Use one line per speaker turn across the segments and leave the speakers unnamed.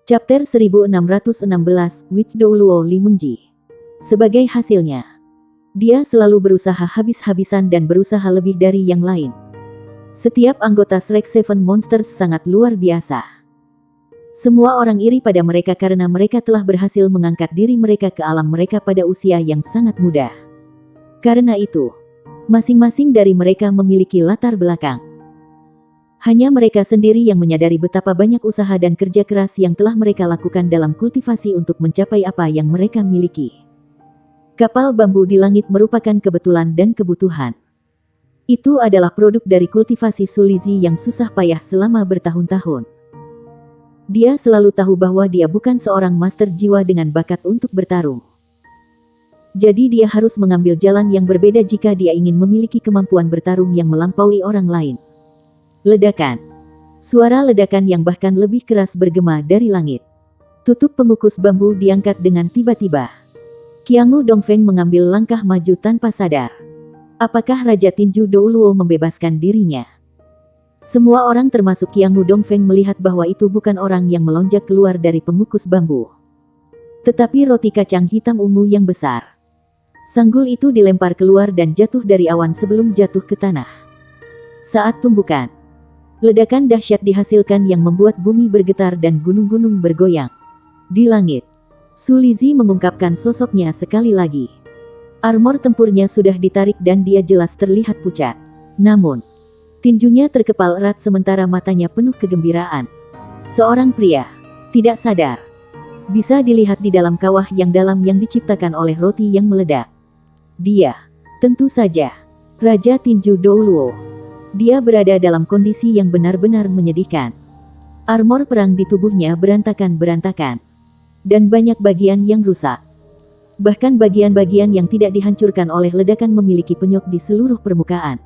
Chapter 1616, Witch Douluo Limunji. Sebagai hasilnya, dia selalu berusaha habis-habisan dan berusaha lebih dari yang lain. Setiap anggota Shrek Seven Monsters sangat luar biasa. Semua orang iri pada mereka karena mereka telah berhasil mengangkat diri mereka ke alam mereka pada usia yang sangat muda. Karena itu, masing-masing dari mereka memiliki latar belakang. Hanya mereka sendiri yang menyadari betapa banyak usaha dan kerja keras yang telah mereka lakukan dalam kultivasi untuk mencapai apa yang mereka miliki. Kapal bambu di langit merupakan kebetulan dan kebutuhan. Itu adalah produk dari kultivasi Sulizi yang susah payah selama bertahun-tahun. Dia selalu tahu bahwa dia bukan seorang master jiwa dengan bakat untuk bertarung. Jadi dia harus mengambil jalan yang berbeda jika dia ingin memiliki kemampuan bertarung yang melampaui orang lain. Ledakan. Suara ledakan yang bahkan lebih keras bergema dari langit. Tutup pengukus bambu diangkat dengan tiba-tiba. Qiangu Dongfeng mengambil langkah maju tanpa sadar. Apakah Raja Tinju Douluo membebaskan dirinya? Semua orang termasuk Qiangu Dongfeng melihat bahwa itu bukan orang yang melonjak keluar dari pengukus bambu, tetapi roti kacang hitam ungu yang besar. Sanggul itu dilempar keluar dan jatuh dari awan sebelum jatuh ke tanah. Saat tumbukan, ledakan dahsyat dihasilkan yang membuat bumi bergetar dan gunung-gunung bergoyang. Di langit, Sulizi mengungkapkan sosoknya sekali lagi. Armor tempurnya sudah ditarik dan dia jelas terlihat pucat. Namun, tinjunya terkepal erat sementara matanya penuh kegembiraan. Seorang pria, tidak sadar, bisa dilihat di dalam kawah yang dalam yang diciptakan oleh roti yang meledak. Dia, tentu saja, Raja Tinju Douluo. Dia berada dalam kondisi yang benar-benar menyedihkan. Armor perang di tubuhnya berantakan-berantakan. Dan banyak bagian yang rusak. Bahkan bagian-bagian yang tidak dihancurkan oleh ledakan memiliki penyok di seluruh permukaan.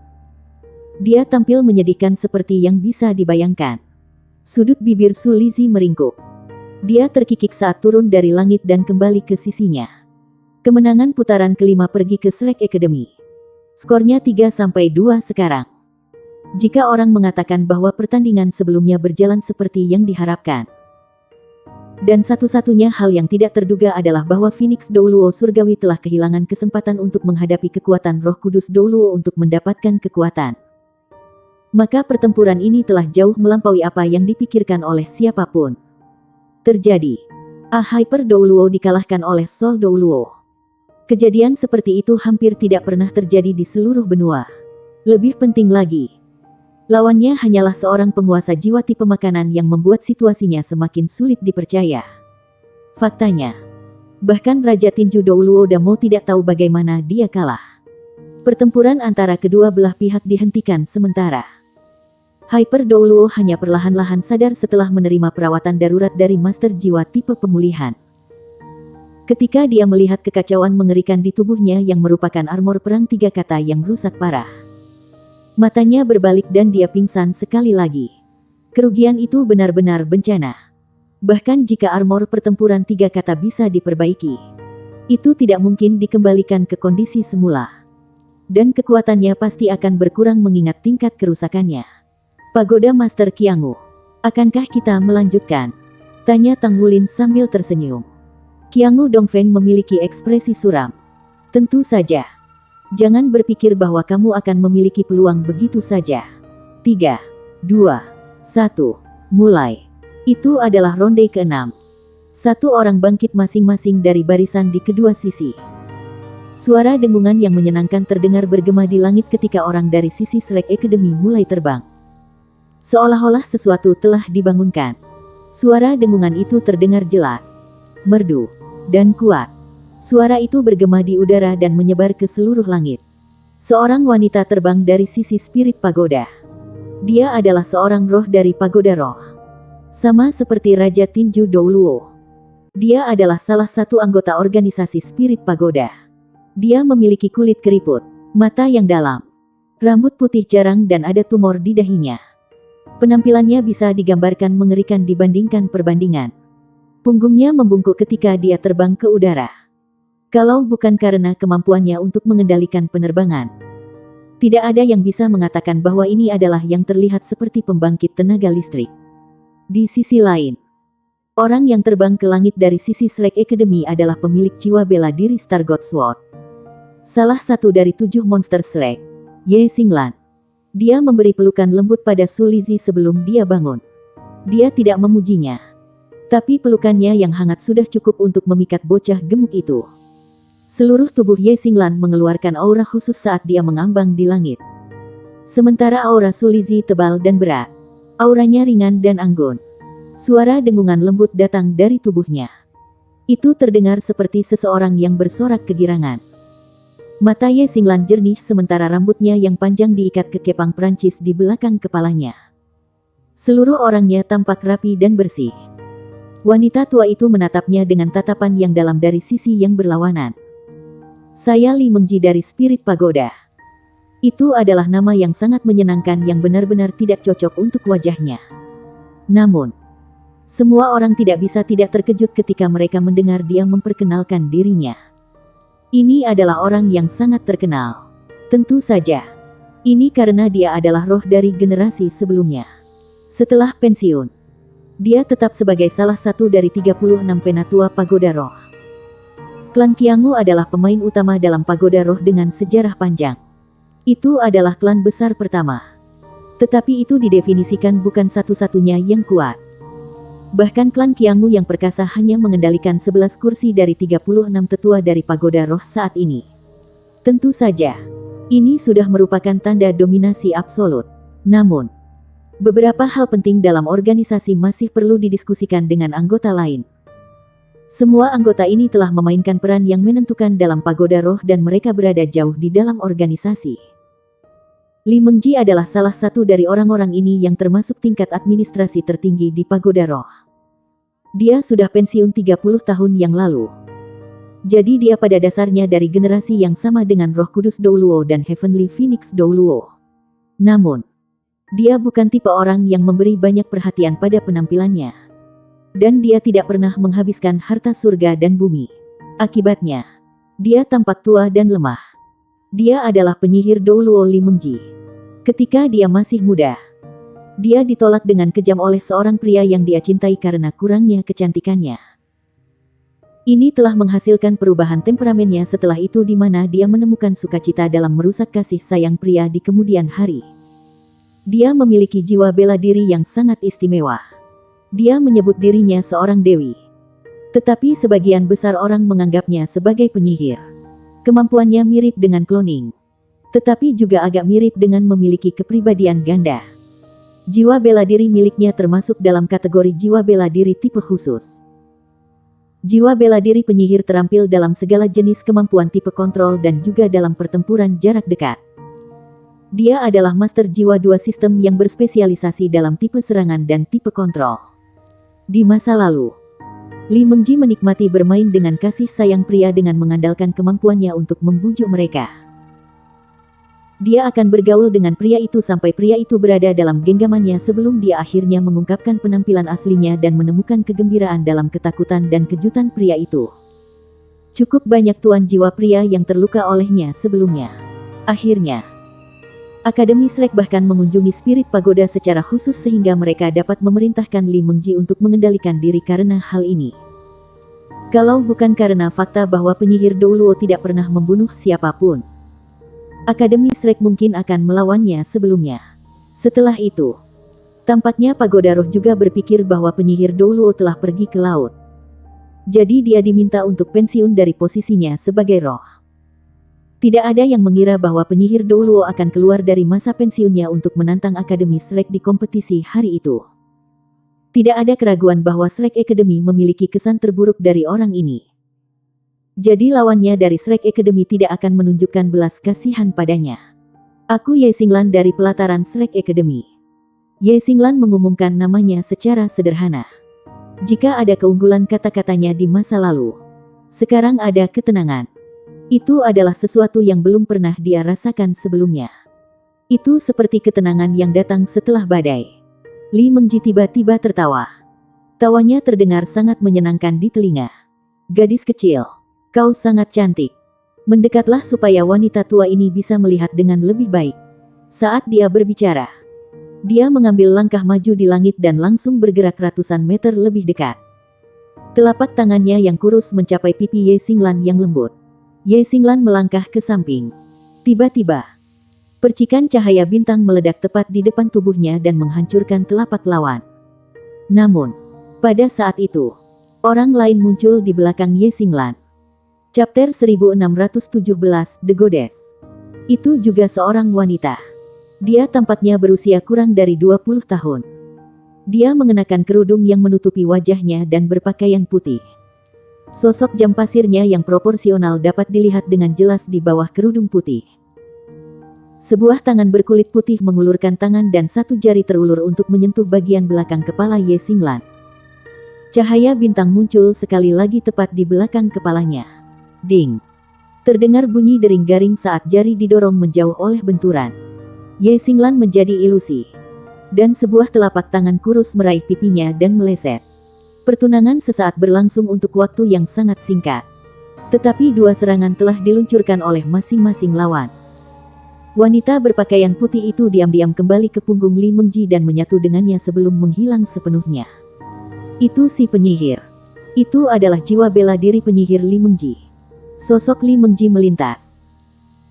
Dia tampil menyedihkan seperti yang bisa dibayangkan. Sudut bibir Sulizi meringkuk. Dia terkikik saat turun dari langit dan kembali ke sisinya. Kemenangan putaran kelima pergi ke Shrek Academy. Skornya 3-2 sekarang. Jika orang mengatakan bahwa pertandingan sebelumnya berjalan seperti yang diharapkan. Dan satu-satunya hal yang tidak terduga adalah bahwa Phoenix Douluo Surgawi telah kehilangan kesempatan untuk menghadapi kekuatan Roh Kudus Douluo untuk mendapatkan kekuatan. Maka pertempuran ini telah jauh melampaui apa yang dipikirkan oleh siapapun. Terjadi. Hyper Douluo dikalahkan oleh Soul Douluo. Kejadian seperti itu hampir tidak pernah terjadi di seluruh benua. Lebih penting lagi, lawannya hanyalah seorang penguasa jiwa tipe makanan yang membuat situasinya semakin sulit dipercaya. Faktanya, bahkan Raja Tinju Douluo Damo tidak tahu bagaimana dia kalah. Pertempuran antara kedua belah pihak dihentikan sementara. Hyper Douluo hanya perlahan-lahan sadar setelah menerima perawatan darurat dari Master Jiwa tipe pemulihan. Ketika dia melihat kekacauan mengerikan di tubuhnya yang merupakan armor perang 3 kata yang rusak parah. Matanya berbalik dan dia pingsan sekali lagi. Kerugian itu benar-benar bencana. Bahkan jika armor pertempuran 3 kata bisa diperbaiki, itu tidak mungkin dikembalikan ke kondisi semula. Dan kekuatannya pasti akan berkurang mengingat tingkat kerusakannya. Pagoda Master Qiangu, akankah kita melanjutkan? Tanya Tang Wulin sambil tersenyum. Qiangu Dongfeng memiliki ekspresi suram. Tentu saja. Jangan berpikir bahwa kamu akan memiliki peluang begitu saja. 3, 2, 1, mulai. Itu adalah ronde ke-6. Satu orang bangkit masing-masing dari barisan di kedua sisi. Suara dengungan yang menyenangkan terdengar bergema di langit ketika orang dari sisi Shrek Academy mulai terbang. Seolah-olah sesuatu telah dibangunkan. Suara dengungan itu terdengar jelas, merdu, dan kuat. Suara itu bergema di udara dan menyebar ke seluruh langit. Seorang wanita terbang dari sisi spirit pagoda. Dia adalah seorang roh dari pagoda roh. Sama seperti Raja Tinju Douluo. Dia adalah salah satu anggota organisasi spirit pagoda. Dia memiliki kulit keriput, mata yang dalam, rambut putih jarang dan ada tumor di dahinya. Penampilannya bisa digambarkan mengerikan dibandingkan perbandingan. Punggungnya membungkuk ketika dia terbang ke udara. Kalau bukan karena kemampuannya untuk mengendalikan penerbangan, tidak ada yang bisa mengatakan bahwa ini adalah yang terlihat seperti pembangkit tenaga listrik. Di sisi lain, Orang yang terbang ke langit dari sisi Shrek Academy adalah pemilik jiwa bela diri Star God Sword. Salah satu dari 7 monster Shrek, Ye Xinglan. Dia memberi pelukan lembut pada Su Lizzie sebelum dia bangun. Dia tidak memujinya. Tapi pelukannya yang hangat sudah cukup untuk memikat bocah gemuk itu. Seluruh tubuh Ye Xinglan mengeluarkan aura khusus saat dia mengambang di langit. Sementara aura Su Lizzie tebal dan berat. Auranya ringan dan anggun. Suara dengungan lembut datang dari tubuhnya. Itu terdengar seperti seseorang yang bersorak kegirangan. Mata Ye Xinglan jernih sementara rambutnya yang panjang diikat ke kepang Prancis di belakang kepalanya. Seluruh orangnya tampak rapi dan bersih. Wanita tua itu menatapnya dengan tatapan yang dalam dari sisi yang berlawanan. Saya Li Mengji dari Spirit Pagoda. Itu adalah nama yang sangat menyenangkan yang benar-benar tidak cocok untuk wajahnya. Namun, semua orang tidak bisa tidak terkejut ketika mereka mendengar dia memperkenalkan dirinya. Ini adalah orang yang sangat terkenal. Tentu saja. Ini karena dia adalah roh dari generasi sebelumnya. Setelah pensiun, dia tetap sebagai salah satu dari 36 penatua Pagoda Roh. Klan Qiangwu adalah pemain utama dalam Pagoda Roh dengan sejarah panjang. Itu adalah klan besar pertama. Tetapi itu didefinisikan bukan satu-satunya yang kuat. Bahkan klan Qiangwu yang perkasa hanya mengendalikan 11 kursi dari 36 tetua dari Pagoda Roh saat ini. Tentu saja, ini sudah merupakan tanda dominasi absolut. Namun, beberapa hal penting dalam organisasi masih perlu didiskusikan dengan anggota lain. Semua anggota ini telah memainkan peran yang menentukan dalam Pagoda Roh dan mereka berada jauh di dalam organisasi. Li Mengji adalah salah satu dari orang-orang ini yang termasuk tingkat administrasi tertinggi di Pagoda Roh. Dia sudah pensiun 30 tahun yang lalu. Jadi dia pada dasarnya dari generasi yang sama dengan Roh Kudus Douluo dan Heavenly Phoenix Douluo. Namun, dia bukan tipe orang yang memberi banyak perhatian pada penampilannya. Dan dia tidak pernah menghabiskan harta surga dan bumi. Akibatnya, dia tampak tua dan lemah. Dia adalah penyihir Douluo Li Mengji. Ketika dia masih muda, dia ditolak dengan kejam oleh seorang pria yang dia cintai karena kurangnya kecantikannya. Ini telah menghasilkan perubahan temperamennya setelah itu di mana dia menemukan sukacita dalam merusak kasih sayang pria di kemudian hari. Dia memiliki jiwa bela diri yang sangat istimewa. Dia menyebut dirinya seorang dewi. Tetapi sebagian besar orang menganggapnya sebagai penyihir. Kemampuannya mirip dengan cloning. Tetapi juga agak mirip dengan memiliki kepribadian ganda. Jiwa bela diri miliknya termasuk dalam kategori jiwa bela diri tipe khusus. Jiwa bela diri penyihir terampil dalam segala jenis kemampuan tipe kontrol dan juga dalam pertempuran jarak dekat. Dia adalah master jiwa 2 sistem yang berspesialisasi dalam tipe serangan dan tipe kontrol. Di masa lalu, Li Mengji menikmati bermain dengan kasih sayang pria dengan mengandalkan kemampuannya untuk membujuk mereka. Dia akan bergaul dengan pria itu sampai pria itu berada dalam genggamannya sebelum dia akhirnya mengungkapkan penampilan aslinya dan menemukan kegembiraan dalam ketakutan dan kejutan pria itu. Cukup banyak tuan jiwa pria yang terluka olehnya sebelumnya. Akhirnya, Akademi Shrek bahkan mengunjungi Spirit Pagoda secara khusus sehingga mereka dapat memerintahkan Li Mengji untuk mengendalikan diri karena hal ini. Kalau bukan karena fakta bahwa penyihir Douluo tidak pernah membunuh siapapun, Akademi Shrek mungkin akan melawannya sebelumnya. Setelah itu, tampaknya Pagoda Roh juga berpikir bahwa penyihir Douluo telah pergi ke laut. Jadi dia diminta untuk pensiun dari posisinya sebagai roh. Tidak ada yang mengira bahwa penyihir Douluo akan keluar dari masa pensiunnya untuk menantang Akademi Shrek di kompetisi hari itu. Tidak ada keraguan bahwa Shrek Academy memiliki kesan terburuk dari orang ini. Jadi lawannya dari Shrek Academy tidak akan menunjukkan belas kasihan padanya. Aku Ye Xinglan dari pelataran Shrek Academy. Ye Xinglan mengumumkan namanya secara sederhana. Jika ada keunggulan kata-katanya di masa lalu, sekarang ada ketenangan. Itu adalah sesuatu yang belum pernah dia rasakan sebelumnya. Itu seperti ketenangan yang datang setelah badai. Li Mengji tiba-tiba tertawa. Tawanya terdengar sangat menyenangkan di telinga. Gadis kecil, kau sangat cantik. Mendekatlah supaya wanita tua ini bisa melihat dengan lebih baik. Saat dia berbicara, dia mengambil langkah maju di langit dan langsung bergerak ratusan meter lebih dekat. Telapak tangannya yang kurus mencapai pipi Ye Xinglan yang lembut. Ye Xinglan melangkah ke samping. Tiba-tiba, percikan cahaya bintang meledak tepat di depan tubuhnya dan menghancurkan telapak lawan. Namun, pada saat itu, orang lain muncul di belakang Ye Xinglan. Chapter 1617, The Goddess. Itu juga seorang wanita. Dia tampaknya berusia kurang dari 20 tahun. Dia mengenakan kerudung yang menutupi wajahnya dan berpakaian putih. Sosok jam pasirnya yang proporsional dapat dilihat dengan jelas di bawah kerudung putih. Sebuah tangan berkulit putih mengulurkan tangan dan satu jari terulur untuk menyentuh bagian belakang kepala Ye Xinglan. Cahaya bintang muncul sekali lagi tepat di belakang kepalanya. Ding! Terdengar bunyi dering garing saat jari didorong menjauh oleh benturan. Ye Xinglan menjadi ilusi. Dan sebuah telapak tangan kurus meraih pipinya dan meleset. Pertunangan sesaat berlangsung untuk waktu yang sangat singkat. Tetapi dua serangan telah diluncurkan oleh masing-masing lawan. Wanita berpakaian putih itu diam-diam kembali ke punggung Li Mengji dan menyatu dengannya sebelum menghilang sepenuhnya. Itu si penyihir. Itu adalah jiwa bela diri penyihir Li Mengji. Sosok Li Mengji melintas.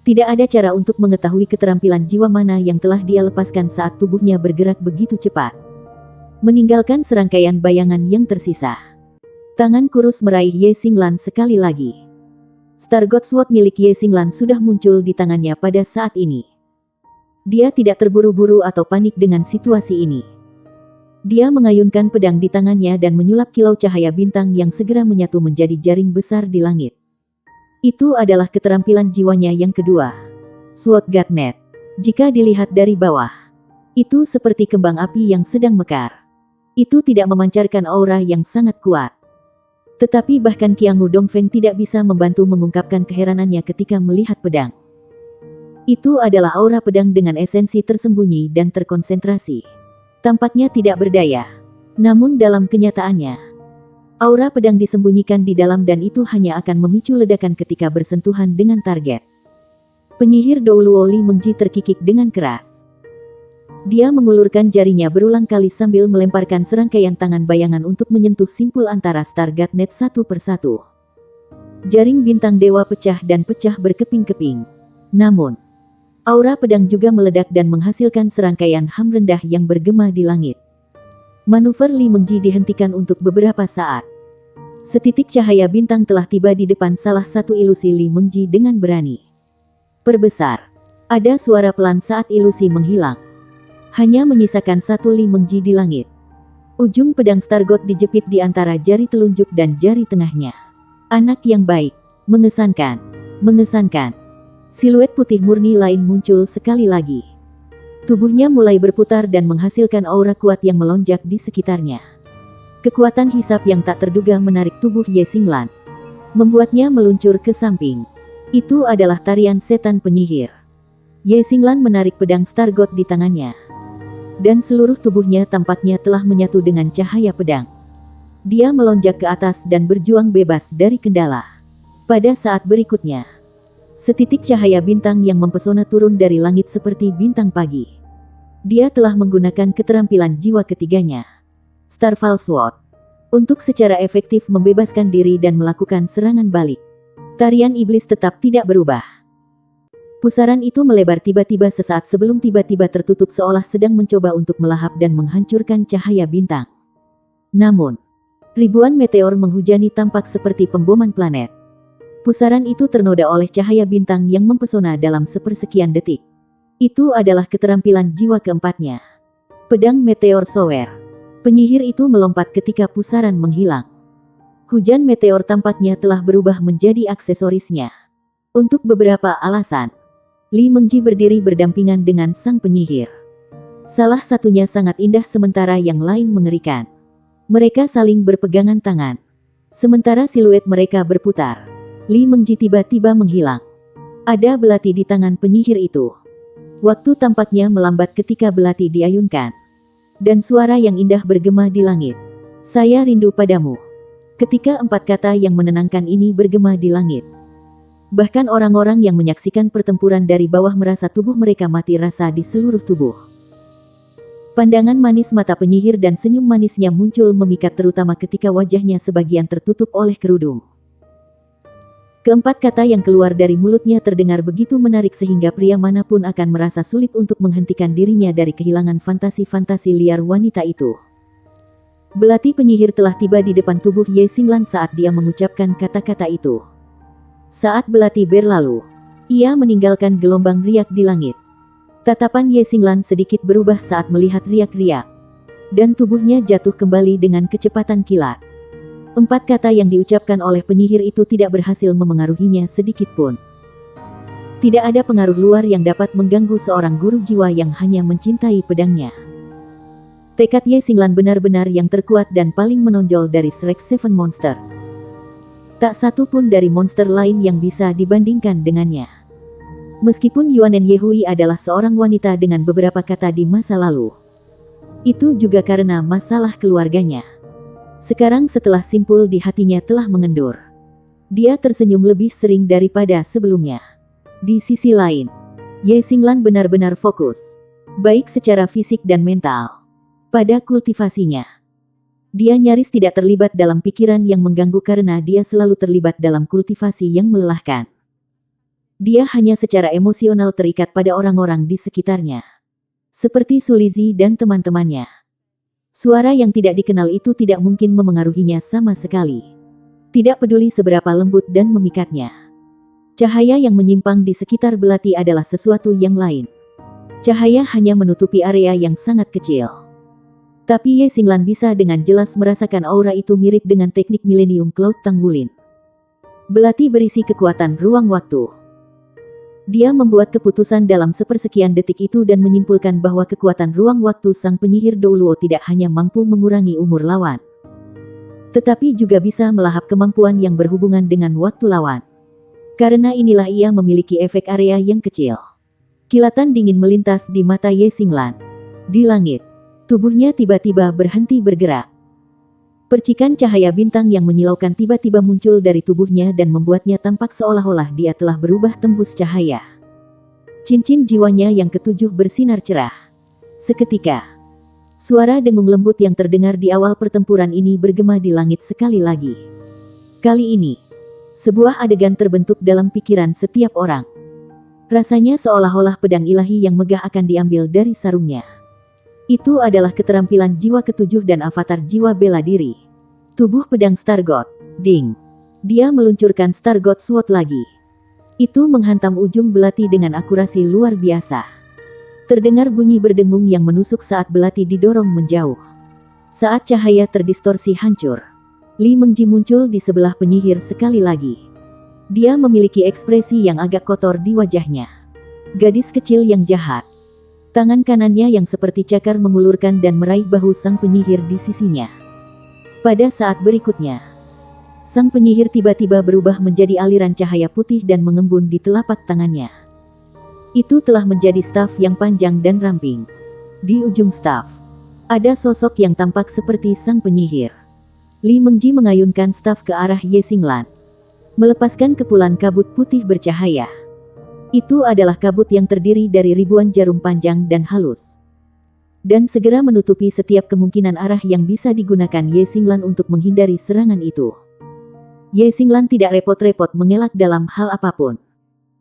Tidak ada cara untuk mengetahui keterampilan jiwa mana yang telah dia lepaskan saat tubuhnya bergerak begitu cepat, meninggalkan serangkaian bayangan yang tersisa. Tangan kurus meraih Ye Xinglan sekali lagi. Star God Sword milik Ye Xinglan sudah muncul di tangannya pada saat ini. Dia tidak terburu-buru atau panik dengan situasi ini. Dia mengayunkan pedang di tangannya dan menyulap kilau cahaya bintang yang segera menyatu menjadi jaring besar di langit. Itu adalah keterampilan jiwanya yang kedua. Sword God Net. Jika dilihat dari bawah, itu seperti kembang api yang sedang mekar. Itu tidak memancarkan aura yang sangat kuat. Tetapi bahkan Qiangu Dongfeng tidak bisa membantu mengungkapkan keheranannya ketika melihat pedang. Itu adalah aura pedang dengan esensi tersembunyi dan terkonsentrasi. Tampaknya tidak berdaya. Namun dalam kenyataannya, aura pedang disembunyikan di dalam dan itu hanya akan memicu ledakan ketika bersentuhan dengan target. Penyihir Douluo Li Mengji terkikik dengan keras. Dia mengulurkan jarinya berulang kali sambil melemparkan serangkaian tangan bayangan untuk menyentuh simpul antara Star God Net satu persatu. Jaring bintang dewa pecah dan pecah berkeping-keping. Namun, aura pedang juga meledak dan menghasilkan serangkaian ham rendah yang bergema di langit. Manuver Li Mengji dihentikan untuk beberapa saat. Setitik cahaya bintang telah tiba di depan salah satu ilusi Li Mengji dengan berani. Perbesar. Ada suara pelan saat ilusi menghilang. Hanya menyisakan satu Li Mengji di langit. Ujung pedang Star God dijepit di antara jari telunjuk dan jari tengahnya. Anak yang baik. Mengesankan. Mengesankan. Siluet putih murni lain muncul sekali lagi. Tubuhnya mulai berputar dan menghasilkan aura kuat yang melonjak di sekitarnya. Kekuatan hisap yang tak terduga menarik tubuh Ye Xinglan, membuatnya meluncur ke samping. Itu adalah tarian setan penyihir. Ye Xinglan menarik pedang Star God di tangannya. Dan seluruh tubuhnya tampaknya telah menyatu dengan cahaya pedang. Dia melonjak ke atas dan berjuang bebas dari kendala. Pada saat berikutnya, setitik cahaya bintang yang mempesona turun dari langit seperti bintang pagi. Dia telah menggunakan keterampilan jiwa ketiganya, Starfall Sword, untuk secara efektif membebaskan diri dan melakukan serangan balik. Tarian iblis tetap tidak berubah. Pusaran itu melebar tiba-tiba sesaat sebelum tiba-tiba tertutup seolah sedang mencoba untuk melahap dan menghancurkan cahaya bintang. Namun, ribuan meteor menghujani tampak seperti pemboman planet. Pusaran itu ternoda oleh cahaya bintang yang mempesona dalam sepersekian detik. Itu adalah keterampilan jiwa keempatnya. Pedang Meteor Shower. Penyihir itu melompat ketika pusaran menghilang. Hujan meteor tampaknya telah berubah menjadi aksesorisnya. Untuk beberapa alasan, Li Mengji berdiri berdampingan dengan sang penyihir. Salah satunya sangat indah sementara yang lain mengerikan. Mereka saling berpegangan tangan. Sementara siluet mereka berputar, Li Mengji tiba-tiba menghilang. Ada belati di tangan penyihir itu. Waktu tampaknya melambat ketika belati diayunkan. Dan suara yang indah bergema di langit. Saya rindu padamu. Ketika empat kata yang menenangkan ini bergema di langit. Bahkan orang-orang yang menyaksikan pertempuran dari bawah merasa tubuh mereka mati rasa di seluruh tubuh. Pandangan manis mata penyihir dan senyum manisnya muncul memikat terutama ketika wajahnya sebagian tertutup oleh kerudung. Keempat kata yang keluar dari mulutnya terdengar begitu menarik sehingga pria manapun akan merasa sulit untuk menghentikan dirinya dari kehilangan fantasi-fantasi liar wanita itu. Belati penyihir telah tiba di depan tubuh Ye Xinglan saat dia mengucapkan kata-kata itu. Saat belati berlalu, ia meninggalkan gelombang riak di langit. Tatapan Ye Xinglan sedikit berubah saat melihat riak-riak, dan tubuhnya jatuh kembali dengan kecepatan kilat. Empat kata yang diucapkan oleh penyihir itu tidak berhasil memengaruhinya sedikit pun. Tidak ada pengaruh luar yang dapat mengganggu seorang guru jiwa yang hanya mencintai pedangnya. Tekad Ye Xinglan benar-benar yang terkuat dan paling menonjol dari Shrek Seven Monsters. Tak satu pun dari monster lain yang bisa dibandingkan dengannya. Meskipun Yuanen Yehui adalah seorang wanita dengan beberapa kata di masa lalu, itu juga karena masalah keluarganya. Sekarang setelah simpul di hatinya telah mengendur, dia tersenyum lebih sering daripada sebelumnya. Di sisi lain, Ye Xinglan benar-benar fokus, baik secara fisik dan mental, pada kultivasinya. Dia nyaris tidak terlibat dalam pikiran yang mengganggu karena dia selalu terlibat dalam kultivasi yang melelahkan. Dia hanya secara emosional terikat pada orang-orang di sekitarnya, seperti Sulizi dan teman-temannya. Suara yang tidak dikenal itu tidak mungkin memengaruhinya sama sekali. Tidak peduli seberapa lembut dan memikatnya. Cahaya yang menyimpang di sekitar belati adalah sesuatu yang lain. Cahaya hanya menutupi area yang sangat kecil. Tapi Ye Xinglan bisa dengan jelas merasakan aura itu mirip dengan teknik Millennium Cloud Tangwulin. Belati berisi kekuatan ruang waktu. Dia membuat keputusan dalam sepersekian detik itu dan menyimpulkan bahwa kekuatan ruang waktu sang penyihir Douluo tidak hanya mampu mengurangi umur lawan, tetapi juga bisa melahap kemampuan yang berhubungan dengan waktu lawan. Karena inilah ia memiliki efek area yang kecil. Kilatan dingin melintas di mata Ye Xinglan. Di langit, tubuhnya tiba-tiba berhenti bergerak. Percikan cahaya bintang yang menyilaukan tiba-tiba muncul dari tubuhnya dan membuatnya tampak seolah-olah dia telah berubah tembus cahaya. Cincin jiwanya yang ketujuh bersinar cerah. Seketika, suara dengung lembut yang terdengar di awal pertempuran ini bergema di langit sekali lagi. Kali ini, sebuah adegan terbentuk dalam pikiran setiap orang. Rasanya seolah-olah pedang ilahi yang megah akan diambil dari sarungnya. Itu adalah keterampilan jiwa ketujuh dan avatar jiwa bela diri. Tubuh pedang Star God. Ding. Dia meluncurkan Star God Sword lagi. Itu menghantam ujung belati dengan akurasi luar biasa. Terdengar bunyi berdengung yang menusuk saat belati didorong menjauh. Saat cahaya terdistorsi hancur, Li Mengji muncul di sebelah penyihir sekali lagi. Dia memiliki ekspresi yang agak kotor di wajahnya. Gadis kecil yang jahat. Tangan kanannya yang seperti cakar mengulurkan dan meraih bahu sang penyihir di sisinya. Pada saat berikutnya, sang penyihir tiba-tiba berubah menjadi aliran cahaya putih dan mengembun di telapak tangannya. Itu telah menjadi staf yang panjang dan ramping. Di ujung staf, ada sosok yang tampak seperti sang penyihir. Li Mengji mengayunkan staf ke arah Ye Xinglan, melepaskan kepulan kabut putih bercahaya. Itu adalah kabut yang terdiri dari ribuan jarum panjang dan halus, dan segera menutupi setiap kemungkinan arah yang bisa digunakan Ye Xinglan untuk menghindari serangan itu. Ye Xinglan tidak repot-repot mengelak dalam hal apapun.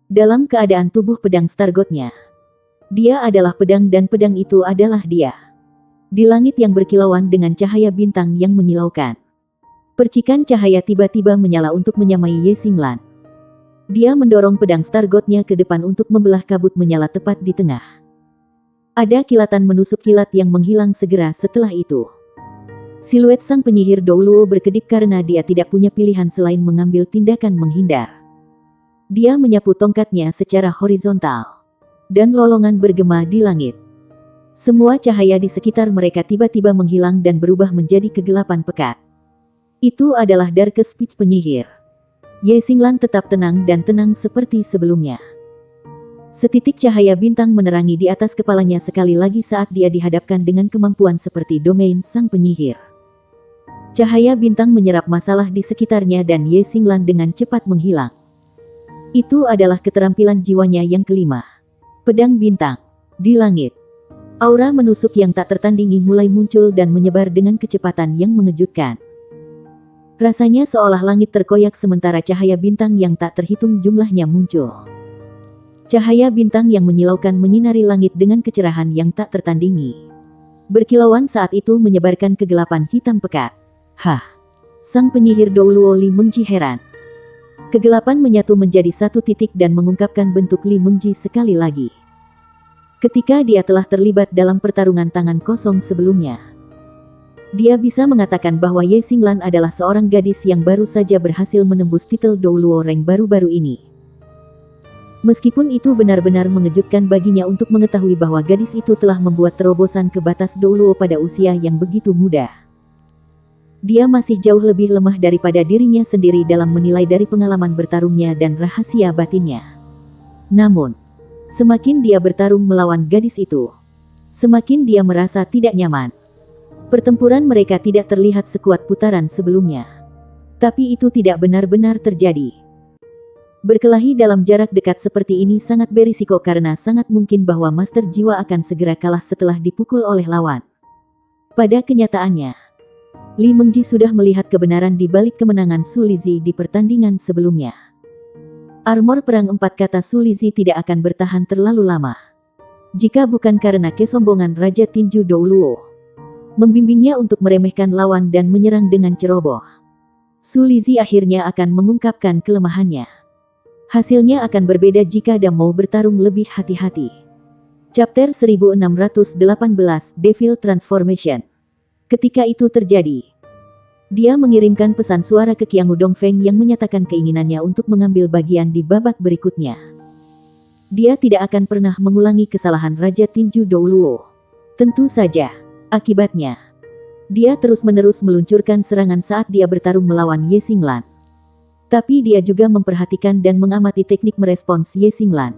Dalam keadaan tubuh pedang Star God-nya, dia adalah pedang dan pedang itu adalah dia. Di langit yang berkilauan dengan cahaya bintang yang menyilaukan, percikan cahaya tiba-tiba menyala untuk menyamai Ye Xinglan. Dia mendorong pedang Star God-nya ke depan untuk membelah kabut menyala tepat di tengah. Ada kilatan menusuk kilat yang menghilang segera setelah itu. Siluet sang penyihir Douluo berkedip karena dia tidak punya pilihan selain mengambil tindakan menghindar. Dia menyapu tongkatnya secara horizontal, dan lolongan bergema di langit. Semua cahaya di sekitar mereka tiba-tiba menghilang dan berubah menjadi kegelapan pekat. Itu adalah Dark Speech penyihir. Ye Xinglan tetap tenang dan tenang seperti sebelumnya. Setitik cahaya bintang menerangi di atas kepalanya sekali lagi saat dia dihadapkan dengan kemampuan seperti domain sang penyihir. Cahaya bintang menyerap masalah di sekitarnya dan Ye Xinglan dengan cepat menghilang. Itu adalah keterampilan jiwanya yang kelima. Pedang bintang. Di langit, Aura menusuk yang tak tertandingi mulai muncul dan menyebar dengan kecepatan yang mengejutkan. Rasanya seolah langit terkoyak sementara cahaya bintang yang tak terhitung jumlahnya muncul. Cahaya bintang yang menyilaukan menyinari langit dengan kecerahan yang tak tertandingi. Berkilauan saat itu menyebarkan kegelapan hitam pekat. Hah! Sang penyihir Douluo Li Mengji heran. Kegelapan menyatu menjadi satu titik dan mengungkapkan bentuk Li Mengji sekali lagi. Ketika dia telah terlibat dalam pertarungan tangan kosong sebelumnya, dia bisa mengatakan bahwa Ye Xinglan adalah seorang gadis yang baru saja berhasil menembus titel Douluo Rank baru-baru ini. Meskipun itu benar-benar mengejutkan baginya untuk mengetahui bahwa gadis itu telah membuat terobosan ke batas Douluo pada usia yang begitu muda. Dia masih jauh lebih lemah daripada dirinya sendiri dalam menilai dari pengalaman bertarungnya dan rahasia batinnya. Namun, semakin dia bertarung melawan gadis itu, semakin dia merasa tidak nyaman. Pertempuran mereka tidak terlihat sekuat putaran sebelumnya. Tapi itu tidak benar-benar terjadi. Berkelahi dalam jarak dekat seperti ini sangat berisiko karena sangat mungkin bahwa Master Jiwa akan segera kalah setelah dipukul oleh lawan. Pada kenyataannya, Li Mengji sudah melihat kebenaran di balik kemenangan Su Lizhi di pertandingan sebelumnya. Armor perang 4 kata Su Lizhi tidak akan bertahan terlalu lama. Jika bukan karena kesombongan Raja Tinju Douluo membimbingnya untuk meremehkan lawan dan menyerang dengan ceroboh, Su Lizhi akhirnya akan mengungkapkan kelemahannya. Hasilnya akan berbeda jika dia mau bertarung lebih hati-hati. Chapter 1618 Devil Transformation. Ketika itu terjadi, dia mengirimkan pesan suara ke Qiangu Dongfeng yang menyatakan keinginannya untuk mengambil bagian di babak berikutnya. Dia tidak akan pernah mengulangi kesalahan Raja Tinju Douluo. Tentu saja, akibatnya, dia terus-menerus meluncurkan serangan saat dia bertarung melawan Ye Xinglan. Tapi dia juga memperhatikan dan mengamati teknik merespons Ye Xinglan.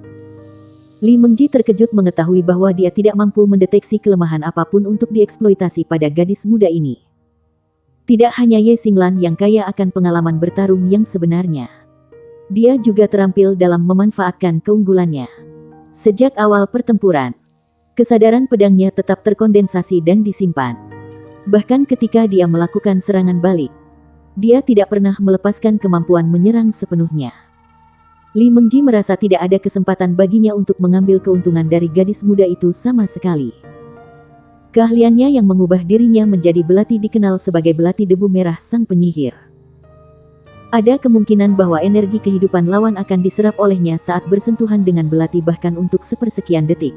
Li Mengji terkejut mengetahui bahwa dia tidak mampu mendeteksi kelemahan apapun untuk dieksploitasi pada gadis muda ini. Tidak hanya Ye Xinglan yang kaya akan pengalaman bertarung yang sebenarnya. Dia juga terampil dalam memanfaatkan keunggulannya. Sejak awal pertempuran, kesadaran pedangnya tetap terkondensasi dan disimpan. Bahkan ketika dia melakukan serangan balik, dia tidak pernah melepaskan kemampuan menyerang sepenuhnya. Li Mengji merasa tidak ada kesempatan baginya untuk mengambil keuntungan dari gadis muda itu sama sekali. Keahliannya yang mengubah dirinya menjadi belati dikenal sebagai belati debu merah sang penyihir. Ada kemungkinan bahwa energi kehidupan lawan akan diserap olehnya saat bersentuhan dengan belati bahkan untuk sepersekian detik.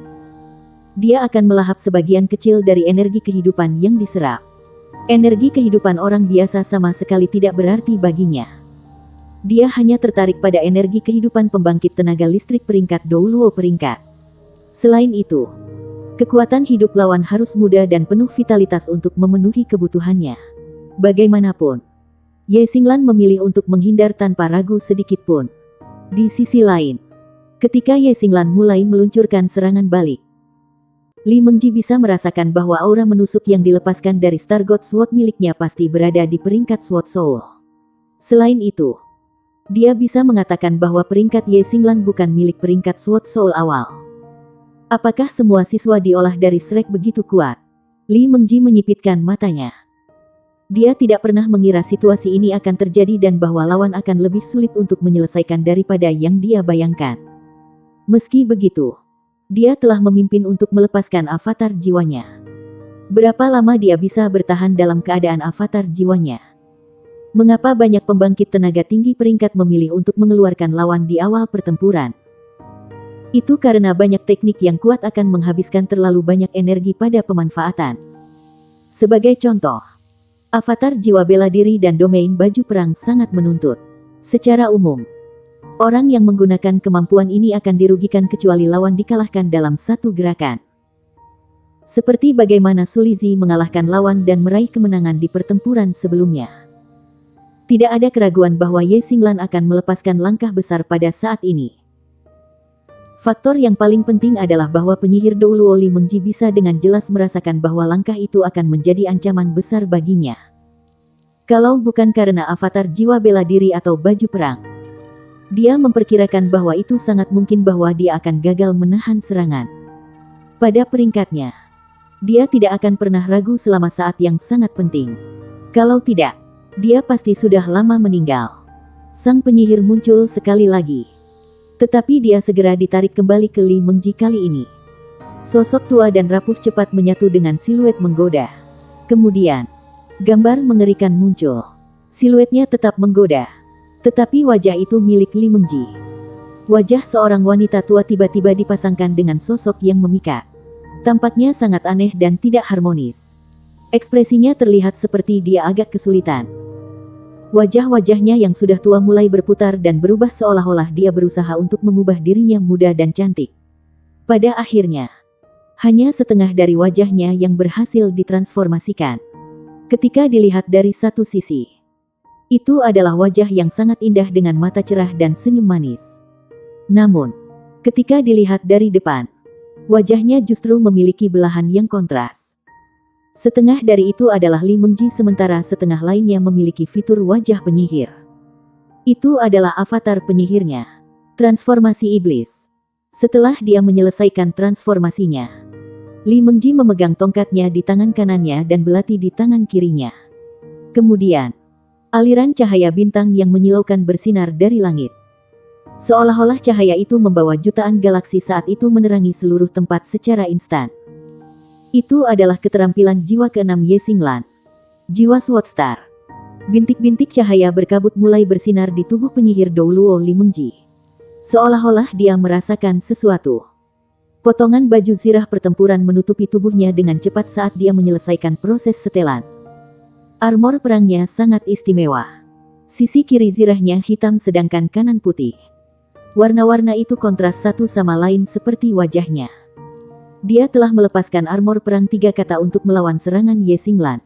Dia akan melahap sebagian kecil dari energi kehidupan yang diserap. Energi kehidupan orang biasa sama sekali tidak berarti baginya. Dia hanya tertarik pada energi kehidupan pembangkit tenaga listrik peringkat Douluo peringkat. Selain itu, kekuatan hidup lawan harus muda dan penuh vitalitas untuk memenuhi kebutuhannya. Bagaimanapun, Ye Xinglan memilih untuk menghindar tanpa ragu sedikit pun. Di sisi lain, ketika Ye Xinglan mulai meluncurkan serangan balik, Li Mengji bisa merasakan bahwa aura menusuk yang dilepaskan dari Star God Sword miliknya pasti berada di peringkat Sword Soul. Selain itu, dia bisa mengatakan bahwa peringkat Ye Xinglan bukan milik peringkat Sword Soul awal. Apakah semua siswa diolah dari Shrek begitu kuat? Li Mengji menyipitkan matanya. Dia tidak pernah mengira situasi ini akan terjadi dan bahwa lawan akan lebih sulit untuk menyelesaikan daripada yang dia bayangkan. Meski begitu, dia telah memimpin untuk melepaskan avatar jiwanya. Berapa lama dia bisa bertahan dalam keadaan avatar jiwanya? Mengapa banyak pembangkit tenaga tinggi peringkat memilih untuk mengeluarkan lawan di awal pertempuran? Itu karena banyak teknik yang kuat akan menghabiskan terlalu banyak energi pada pemanfaatan. Sebagai contoh, avatar jiwa bela diri dan domain baju perang sangat menuntut. Secara umum, orang yang menggunakan kemampuan ini akan dirugikan kecuali lawan dikalahkan dalam satu gerakan. Seperti bagaimana Su Lizhi mengalahkan lawan dan meraih kemenangan di pertempuran sebelumnya. Tidak ada keraguan bahwa Ye Xinglan akan melepaskan langkah besar pada saat ini. Faktor yang paling penting adalah bahwa penyihir Douluo Li Mengji bisa dengan jelas merasakan bahwa langkah itu akan menjadi ancaman besar baginya. Kalau bukan karena avatar jiwa bela diri atau baju perang, dia memperkirakan bahwa itu sangat mungkin bahwa dia akan gagal menahan serangan. Pada peringkatnya, Dia tidak akan pernah ragu selama saat yang sangat penting. Kalau tidak, dia pasti sudah lama meninggal. Sang penyihir muncul sekali lagi. Tetapi dia segera ditarik kembali ke Li Mengji kali ini. Sosok tua dan rapuh cepat menyatu dengan siluet menggoda. Kemudian, gambar mengerikan muncul. Siluetnya tetap menggoda. Tetapi wajah itu milik Li Mengji. Wajah seorang wanita tua tiba-tiba dipasangkan dengan sosok yang memikat. Tampaknya sangat aneh dan tidak harmonis. Ekspresinya terlihat seperti dia agak kesulitan. Wajah-wajahnya yang sudah tua mulai berputar dan berubah seolah-olah dia berusaha untuk mengubah dirinya muda dan cantik. Pada akhirnya, hanya setengah dari wajahnya yang berhasil ditransformasikan. Ketika dilihat dari satu sisi, itu adalah wajah yang sangat indah dengan mata cerah dan senyum manis. Namun, ketika dilihat dari depan, wajahnya justru memiliki belahan yang kontras. Setengah dari itu adalah Li Mengji sementara setengah lainnya memiliki fitur wajah penyihir. Itu adalah avatar penyihirnya. Transformasi iblis. Setelah dia menyelesaikan transformasinya, Li Mengji memegang tongkatnya di tangan kanannya dan belati di tangan kirinya. Kemudian, aliran cahaya bintang yang menyilaukan bersinar dari langit. Seolah-olah cahaya itu membawa jutaan galaksi saat itu menerangi seluruh tempat secara instan. Itu adalah keterampilan jiwa keenam Ye Xinglan. Jiwa SWOT Star. Bintik-bintik cahaya berkabut mulai bersinar di tubuh penyihir Douluo Li Mengji. Seolah-olah dia merasakan sesuatu. Potongan baju zirah pertempuran menutupi tubuhnya dengan cepat saat dia menyelesaikan proses setelan. Armor perangnya sangat istimewa. Sisi kiri zirahnya hitam sedangkan kanan putih. Warna-warna itu kontras satu sama lain seperti wajahnya. Dia telah melepaskan armor perang 3 kata untuk melawan serangan Ye Xinglan.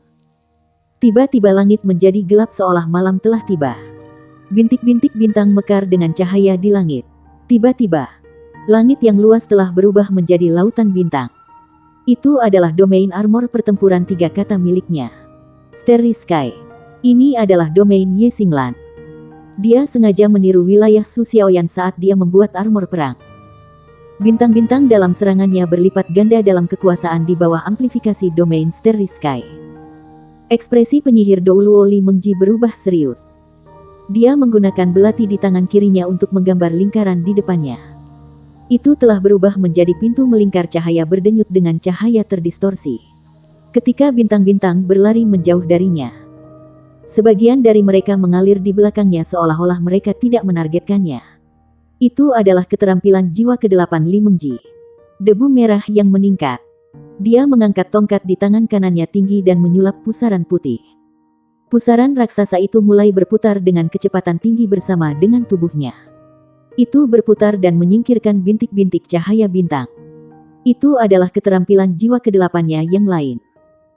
Tiba-tiba langit menjadi gelap seolah malam telah tiba. Bintik-bintik bintang mekar dengan cahaya di langit. Tiba-tiba, langit yang luas telah berubah menjadi lautan bintang. Itu adalah domain armor pertempuran 3 kata miliknya. Starry Sky. Ini adalah domain Ye Xinglan. Dia sengaja meniru wilayah Su Xiaoyan saat dia membuat armor perang. Bintang-bintang dalam serangannya berlipat ganda dalam kekuasaan di bawah amplifikasi domain Starry Sky. Ekspresi penyihir Douluo Li Mengji berubah serius. Dia menggunakan belati di tangan kirinya untuk menggambar lingkaran di depannya. Itu telah berubah menjadi pintu melingkar cahaya berdenyut dengan cahaya terdistorsi. Ketika bintang-bintang berlari menjauh darinya, sebagian dari mereka mengalir di belakangnya seolah-olah mereka tidak menargetkannya. Itu adalah keterampilan jiwa ke-8 Li Mengji. Debu merah yang meningkat. Dia mengangkat tongkat di tangan kanannya tinggi dan menyulap pusaran putih. Pusaran raksasa itu mulai berputar dengan kecepatan tinggi bersama dengan tubuhnya. Itu berputar dan menyingkirkan bintik-bintik cahaya bintang. Itu adalah keterampilan jiwa ke-8-nya yang lain.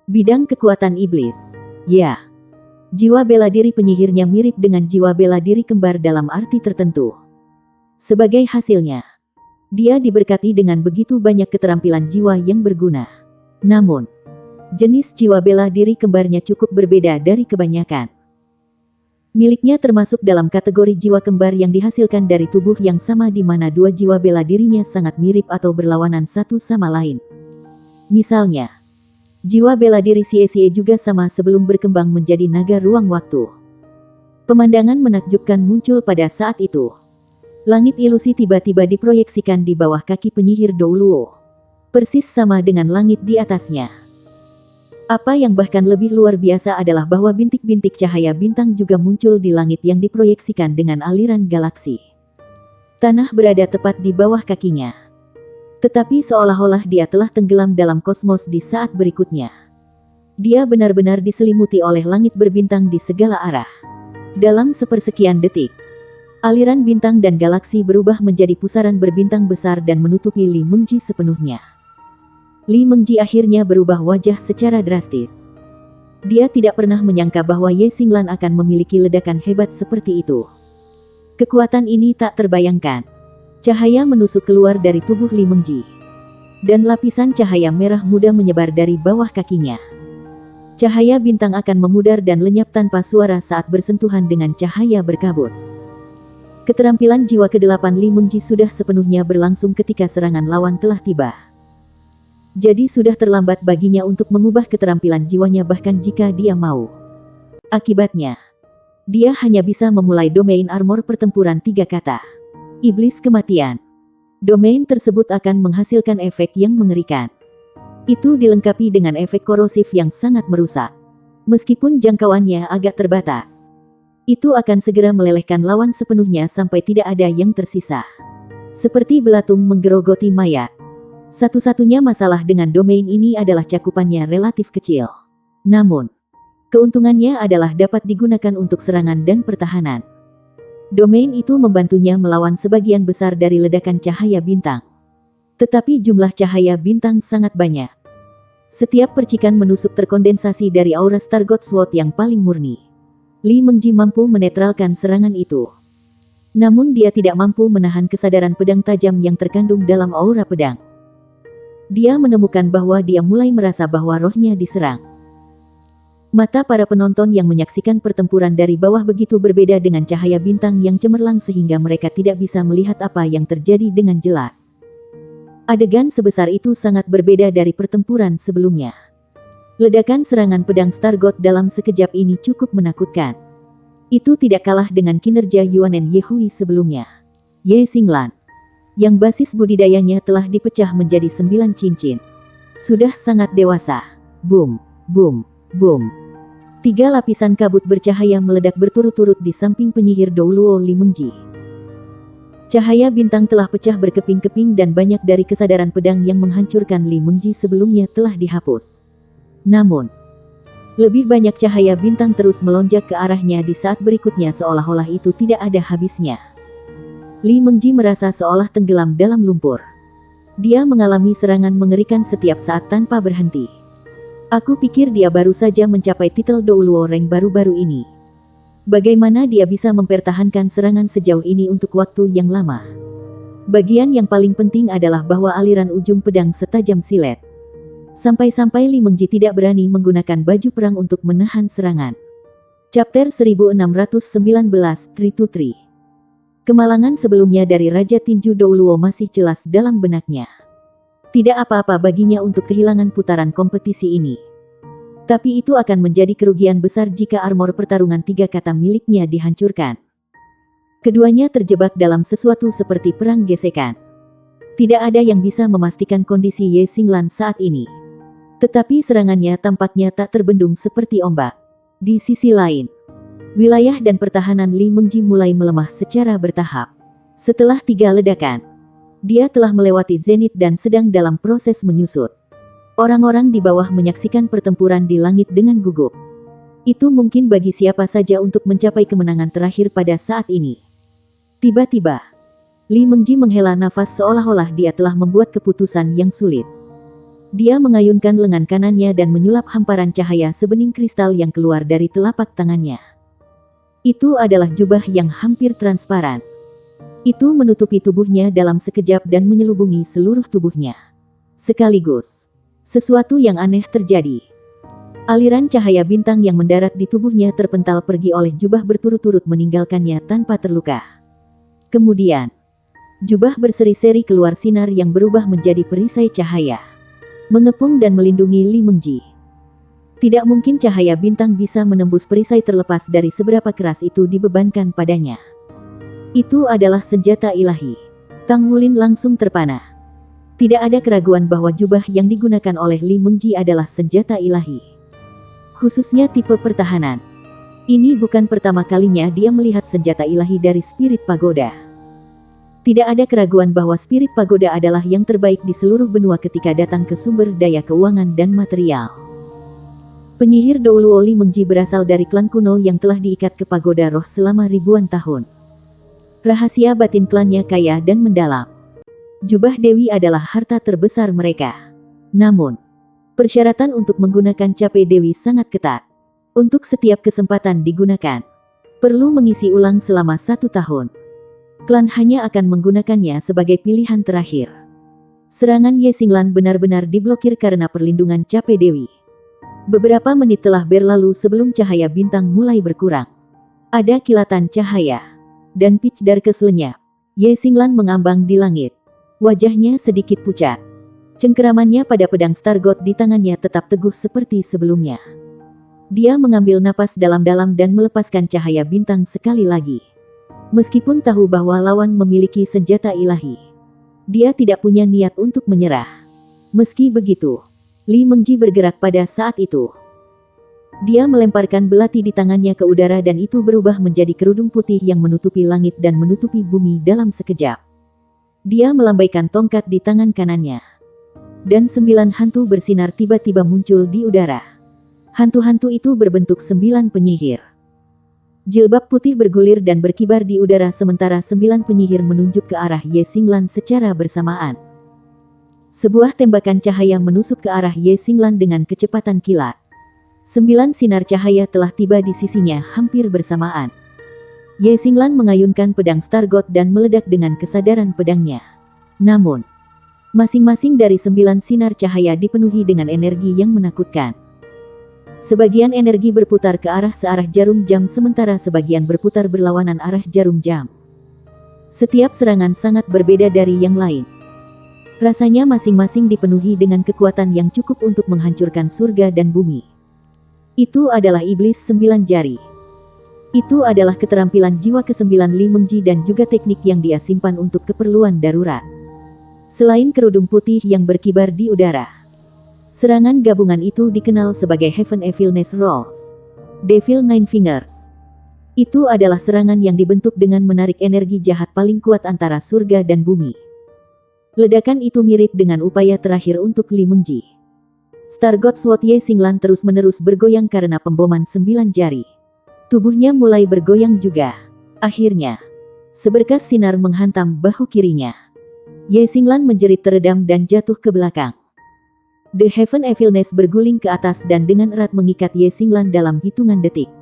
Bidang kekuatan iblis. Ya. Jiwa bela diri penyihirnya mirip dengan jiwa bela diri kembar dalam arti tertentu. Sebagai hasilnya, dia diberkati dengan begitu banyak keterampilan jiwa yang berguna. Namun, jenis jiwa bela diri kembarnya cukup berbeda dari kebanyakan. Miliknya termasuk dalam kategori jiwa kembar yang dihasilkan dari tubuh yang sama di mana dua jiwa bela dirinya sangat mirip atau berlawanan satu sama lain. Misalnya, jiwa bela diri Xie juga sama sebelum berkembang menjadi naga ruang waktu. Pemandangan menakjubkan muncul pada saat itu. Langit ilusi tiba-tiba diproyeksikan di bawah kaki penyihir Douluo. Persis sama dengan langit di atasnya. Apa yang bahkan lebih luar biasa adalah bahwa bintik-bintik cahaya bintang juga muncul di langit yang diproyeksikan dengan aliran galaksi. Tanah berada tepat di bawah kakinya. Tetapi seolah-olah dia telah tenggelam dalam kosmos di saat berikutnya. Dia benar-benar diselimuti oleh langit berbintang di segala arah. Dalam sepersekian detik, aliran bintang dan galaksi berubah menjadi pusaran berbintang besar dan menutupi Li Mengji sepenuhnya. Li Mengji akhirnya berubah wajah secara drastis. Dia tidak pernah menyangka bahwa Ye Xinglan akan memiliki ledakan hebat seperti itu. Kekuatan ini tak terbayangkan. Cahaya menusuk keluar dari tubuh Li Mengji. Dan lapisan cahaya merah muda menyebar dari bawah kakinya. Cahaya bintang akan memudar dan lenyap tanpa suara saat bersentuhan dengan cahaya berkabut. Keterampilan jiwa ke-8 Li Mengji sudah sepenuhnya berlangsung ketika serangan lawan telah tiba. Jadi sudah terlambat baginya untuk mengubah keterampilan jiwanya bahkan jika dia mau. Akibatnya, dia hanya bisa memulai domain armor pertempuran 3 kata. Iblis kematian. Domain tersebut akan menghasilkan efek yang mengerikan. Itu dilengkapi dengan efek korosif yang sangat merusak. Meskipun jangkauannya agak terbatas, itu akan segera melelehkan lawan sepenuhnya sampai tidak ada yang tersisa. Seperti belatung menggerogoti mayat. Satu-satunya masalah dengan domain ini adalah cakupannya relatif kecil. Namun, keuntungannya adalah dapat digunakan untuk serangan dan pertahanan. Domain itu membantunya melawan sebagian besar dari ledakan cahaya bintang. Tetapi jumlah cahaya bintang sangat banyak. Setiap percikan menusuk terkondensasi dari aura Star God Sword yang paling murni. Li Mengji mampu menetralkan serangan itu. Namun dia tidak mampu menahan kesadaran pedang tajam yang terkandung dalam aura pedang. Dia menemukan bahwa dia mulai merasa bahwa rohnya diserang. Mata para penonton yang menyaksikan pertempuran dari bawah begitu berbeda dengan cahaya bintang yang cemerlang sehingga mereka tidak bisa melihat apa yang terjadi dengan jelas. Adegan sebesar itu sangat berbeda dari pertempuran sebelumnya. Ledakan serangan pedang Star God dalam sekejap ini cukup menakutkan. Itu tidak kalah dengan kinerja Yuanen Yehui sebelumnya. Ye Xinglan, yang basis budidayanya telah dipecah menjadi 9 cincin, sudah sangat dewasa. Boom, boom, boom. 3 lapisan kabut bercahaya meledak berturut-turut di samping penyihir Douluo Li Mengji. Cahaya bintang telah pecah berkeping-keping dan banyak dari kesadaran pedang yang menghancurkan Li Mengji sebelumnya telah dihapus. Namun, lebih banyak cahaya bintang terus melonjak ke arahnya di saat berikutnya seolah-olah itu tidak ada habisnya. Li Mengji merasa seolah tenggelam dalam lumpur. Dia mengalami serangan mengerikan setiap saat tanpa berhenti. Aku pikir dia baru saja mencapai titel Douluo rank baru-baru ini. Bagaimana dia bisa mempertahankan serangan sejauh ini untuk waktu yang lama? Bagian yang paling penting adalah bahwa aliran ujung pedang setajam silet. Sampai-sampai Li Mengji tidak berani menggunakan baju perang untuk menahan serangan. Chapter 1619 Tri to Tri. Kemalangan sebelumnya dari Raja Tinju Douluo masih jelas dalam benaknya. Tidak apa-apa baginya untuk kehilangan putaran kompetisi ini. Tapi itu akan menjadi kerugian besar jika armor pertarungan 3 kata miliknya dihancurkan. Keduanya terjebak dalam sesuatu seperti perang gesekan. Tidak ada yang bisa memastikan kondisi Ye Xinglan saat ini. Tetapi serangannya tampaknya tak terbendung seperti ombak. Di sisi lain, wilayah dan pertahanan Li Mengji mulai melemah secara bertahap. Setelah 3 ledakan, dia telah melewati zenit dan sedang dalam proses menyusut. Orang-orang di bawah menyaksikan pertempuran di langit dengan gugup. Itu mungkin bagi siapa saja untuk mencapai kemenangan terakhir pada saat ini. Tiba-tiba, Li Mengji menghela nafas seolah-olah dia telah membuat keputusan yang sulit. Dia mengayunkan lengan kanannya dan menyulap hamparan cahaya sebening kristal yang keluar dari telapak tangannya. Itu adalah jubah yang hampir transparan. Itu menutupi tubuhnya dalam sekejap dan menyelubungi seluruh tubuhnya. Sekaligus, sesuatu yang aneh terjadi. Aliran cahaya bintang yang mendarat di tubuhnya terpental pergi oleh jubah berturut-turut meninggalkannya tanpa terluka. Kemudian, jubah berseri-seri keluar sinar yang berubah menjadi perisai cahaya, mengepung dan melindungi Li Mengji. Tidak mungkin cahaya bintang bisa menembus perisai terlepas dari seberapa keras itu dibebankan padanya. Itu adalah senjata ilahi. Tang Wulin langsung terpana. Tidak ada keraguan bahwa jubah yang digunakan oleh Li Mengji adalah senjata ilahi. Khususnya tipe pertahanan. Ini bukan pertama kalinya dia melihat senjata ilahi dari Spirit Pagoda. Tidak ada keraguan bahwa Spirit Pagoda adalah yang terbaik di seluruh benua ketika datang ke sumber daya keuangan dan material. Penyihir Douluo Li Mengji berasal dari klan kuno yang telah diikat ke pagoda roh selama ribuan tahun. Rahasia batin klannya kaya dan mendalam. Jubah Dewi adalah harta terbesar mereka. Namun, persyaratan untuk menggunakan cape Dewi sangat ketat. Untuk setiap kesempatan digunakan, perlu mengisi ulang selama 1 tahun. Klan hanya akan menggunakannya sebagai pilihan terakhir. Serangan Ye Xinglan benar-benar diblokir karena perlindungan cape Dewi. Beberapa menit telah berlalu sebelum cahaya bintang mulai berkurang. Ada kilatan cahaya dan pitch darkness lenyap. Ye Xinglan mengambang di langit. Wajahnya sedikit pucat. Cengkeramannya pada pedang Stargot di tangannya tetap teguh seperti sebelumnya. Dia mengambil napas dalam-dalam dan melepaskan cahaya bintang sekali lagi. Meskipun tahu bahwa lawan memiliki senjata ilahi, dia tidak punya niat untuk menyerah. Meski begitu, Li Mengji bergerak pada saat itu. Dia melemparkan belati di tangannya ke udara dan itu berubah menjadi kerudung putih yang menutupi langit dan menutupi bumi dalam sekejap. Dia melambaikan tongkat di tangan kanannya. Dan 9 hantu bersinar tiba-tiba muncul di udara. Hantu-hantu itu berbentuk 9 penyihir. Jilbab putih bergulir dan berkibar di udara sementara 9 penyihir menunjuk ke arah Ye Xinglan secara bersamaan. Sebuah tembakan cahaya menusuk ke arah Ye Xinglan dengan kecepatan kilat. 9 sinar cahaya telah tiba di sisinya hampir bersamaan. Ye Xinglan mengayunkan pedang Stargot dan meledak dengan kesadaran pedangnya. Namun, masing-masing dari 9 sinar cahaya dipenuhi dengan energi yang menakutkan. Sebagian energi berputar ke arah searah jarum jam sementara sebagian berputar berlawanan arah jarum jam. Setiap serangan sangat berbeda dari yang lain. Rasanya masing-masing dipenuhi dengan kekuatan yang cukup untuk menghancurkan surga dan bumi. Itu adalah iblis 9 jari. Itu adalah keterampilan jiwa ke-9 Li Mengji dan juga teknik yang dia simpan untuk keperluan darurat. Selain kerudung putih yang berkibar di udara, serangan gabungan itu dikenal sebagai Heaven Evilness Rolls. Devil Nine Fingers. Itu adalah serangan yang dibentuk dengan menarik energi jahat paling kuat antara surga dan bumi. Ledakan itu mirip dengan upaya terakhir untuk Li Mengji. Stargot Sword Ye Xinglan terus-menerus bergoyang karena pemboman 9 jari. Tubuhnya mulai bergoyang juga. Akhirnya, seberkas sinar menghantam bahu kirinya. Ye Xinglan menjerit teredam dan jatuh ke belakang. The Heaven Evilness berguling ke atas dan dengan erat mengikat Ye Xinglan dalam hitungan detik.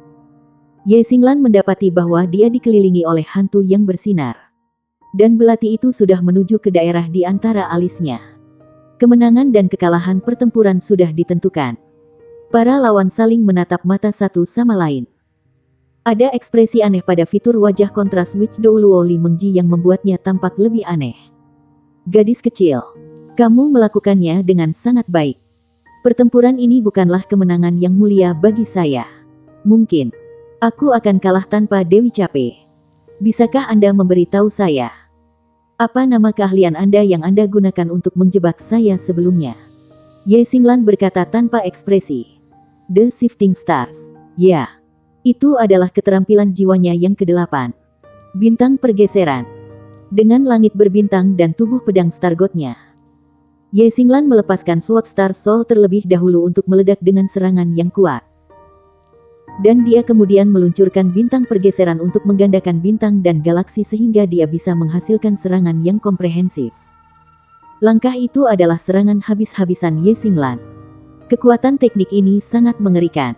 Ye Xinglan mendapati bahwa dia dikelilingi oleh hantu yang bersinar. Dan belati itu sudah menuju ke daerah di antara alisnya. Kemenangan dan kekalahan pertempuran sudah ditentukan. Para lawan saling menatap mata satu sama lain. Ada ekspresi aneh pada fitur wajah kontras Witch Douluo Li Mengji yang membuatnya tampak lebih aneh. Gadis kecil, kamu melakukannya dengan sangat baik. Pertempuran ini bukanlah kemenangan yang mulia bagi saya. Mungkin, aku akan kalah tanpa Dewi Cape. Bisakah Anda memberitahu saya? Apa nama keahlian Anda yang Anda gunakan untuk menjebak saya sebelumnya? Ye Xinglan berkata tanpa ekspresi. The Shifting Stars. Ya, itu adalah keterampilan jiwanya yang ke-8. Bintang pergeseran. Dengan langit berbintang dan tubuh pedang Stargotnya. Ye Xinglan melepaskan Sword Star Soul terlebih dahulu untuk meledak dengan serangan yang kuat. Dan dia kemudian meluncurkan bintang pergeseran untuk menggandakan bintang dan galaksi sehingga dia bisa menghasilkan serangan yang komprehensif. Langkah itu adalah serangan habis-habisan Ye Xinglan. Kekuatan teknik ini sangat mengerikan.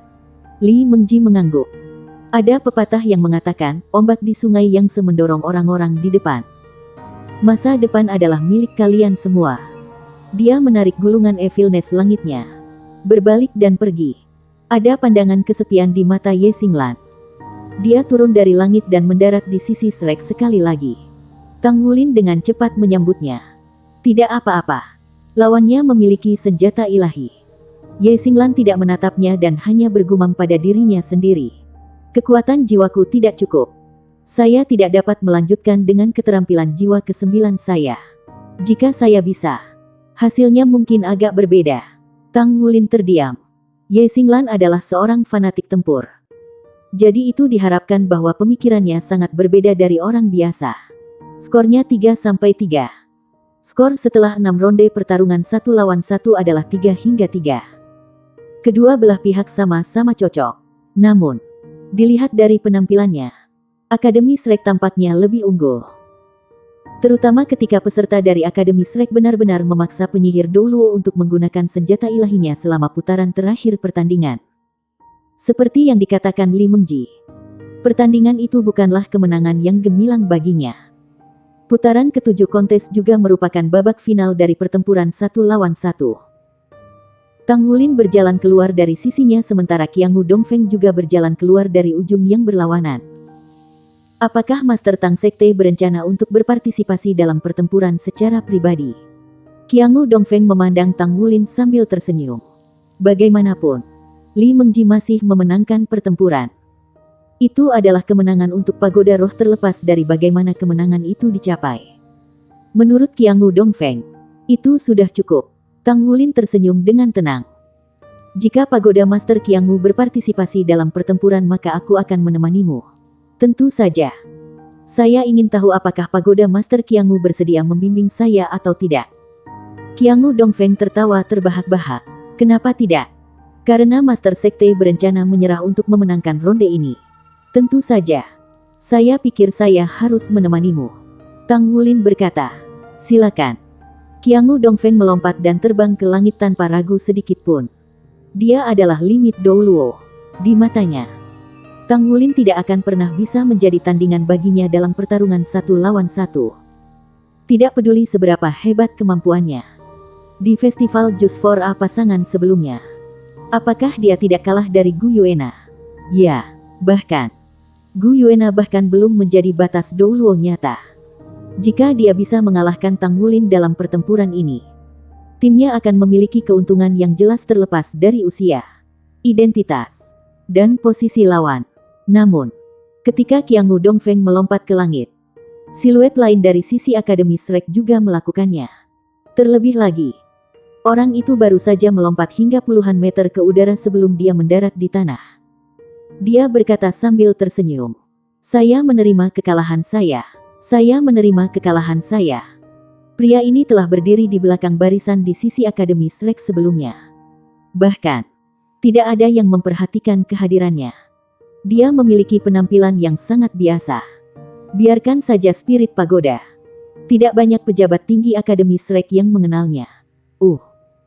Li Mengji mengangguk. Ada pepatah yang mengatakan, ombak di sungai yang mendorong orang-orang di depan. Masa depan adalah milik kalian semua. Dia menarik gulungan evilness langitnya. Berbalik dan pergi. Ada pandangan kesepian di mata Ye Xinglan. Dia turun dari langit dan mendarat di sisi Shrek sekali lagi. Tang Wulin dengan cepat menyambutnya. Tidak apa-apa. Lawannya memiliki senjata ilahi. Ye Xinglan tidak menatapnya dan hanya bergumam pada dirinya sendiri. Kekuatan jiwaku tidak cukup. Saya tidak dapat melanjutkan dengan keterampilan jiwa ke-9 saya. Jika saya bisa, hasilnya mungkin agak berbeda. Tang Wulin terdiam. Ye Xinglan adalah seorang fanatik tempur. Jadi itu diharapkan bahwa pemikirannya sangat berbeda dari orang biasa. Skornya 3-3. Skor setelah 6 ronde pertarungan 1 lawan 1 adalah 3-3. Kedua belah pihak sama-sama cocok. Namun, dilihat dari penampilannya, Akademi Shrek tampaknya lebih unggul. Terutama ketika peserta dari Akademi Shrek benar-benar memaksa penyihir Douluo untuk menggunakan senjata ilahinya selama putaran terakhir pertandingan. Seperti yang dikatakan Li Mengji, pertandingan itu bukanlah kemenangan yang gemilang baginya. Putaran ke-7 kontes juga merupakan babak final dari pertempuran 1 lawan 1. Tang Wulin berjalan keluar dari sisinya sementara Qianghu Dongfeng juga berjalan keluar dari ujung yang berlawanan. Apakah Master Tang Sekte berencana untuk berpartisipasi dalam pertempuran secara pribadi? Qiangu Dongfeng memandang Tang Wulin sambil tersenyum. Bagaimanapun, Li Mengji masih memenangkan pertempuran. Itu adalah kemenangan untuk pagoda roh terlepas dari bagaimana kemenangan itu dicapai. Menurut Qiangu Dongfeng, itu sudah cukup. Tang Wulin tersenyum dengan tenang. Jika pagoda Master Qiangu berpartisipasi dalam pertempuran maka aku akan menemanimu. Tentu saja. Saya ingin tahu apakah pagoda Master Qiangu bersedia membimbing saya atau tidak. Qiangu Dongfeng tertawa terbahak-bahak. Kenapa tidak? Karena Master Sekte berencana menyerah untuk memenangkan ronde ini. Tentu saja. Saya pikir saya harus menemanimu. Tang Wulin berkata. Silakan. Qiangu Dongfeng melompat dan terbang ke langit tanpa ragu sedikit pun. Dia adalah limit Douluo. Di matanya, Tang Wulin tidak akan pernah bisa menjadi tandingan baginya dalam pertarungan 1 lawan 1. Tidak peduli seberapa hebat kemampuannya. Di festival Just for A pasangan sebelumnya, apakah dia tidak kalah dari Gu Yuena? Ya, bahkan Gu Yuena bahkan belum menjadi batas Douluo nyata. Jika dia bisa mengalahkan Tang Wulin dalam pertempuran ini, timnya akan memiliki keuntungan yang jelas terlepas dari usia, identitas, dan posisi lawan. Namun, ketika Qiangu Dongfeng melompat ke langit, siluet lain dari sisi Akademi Shrek juga melakukannya. Terlebih lagi, orang itu baru saja melompat hingga puluhan meter ke udara sebelum dia mendarat di tanah. Dia berkata sambil tersenyum. Saya menerima kekalahan saya. Saya menerima kekalahan saya. Pria ini telah berdiri di belakang barisan di sisi Akademi Shrek sebelumnya. Bahkan, tidak ada yang memperhatikan kehadirannya. Dia memiliki penampilan yang sangat biasa. Biarkan saja spirit pagoda. Tidak banyak pejabat tinggi Akademi Shrek yang mengenalnya.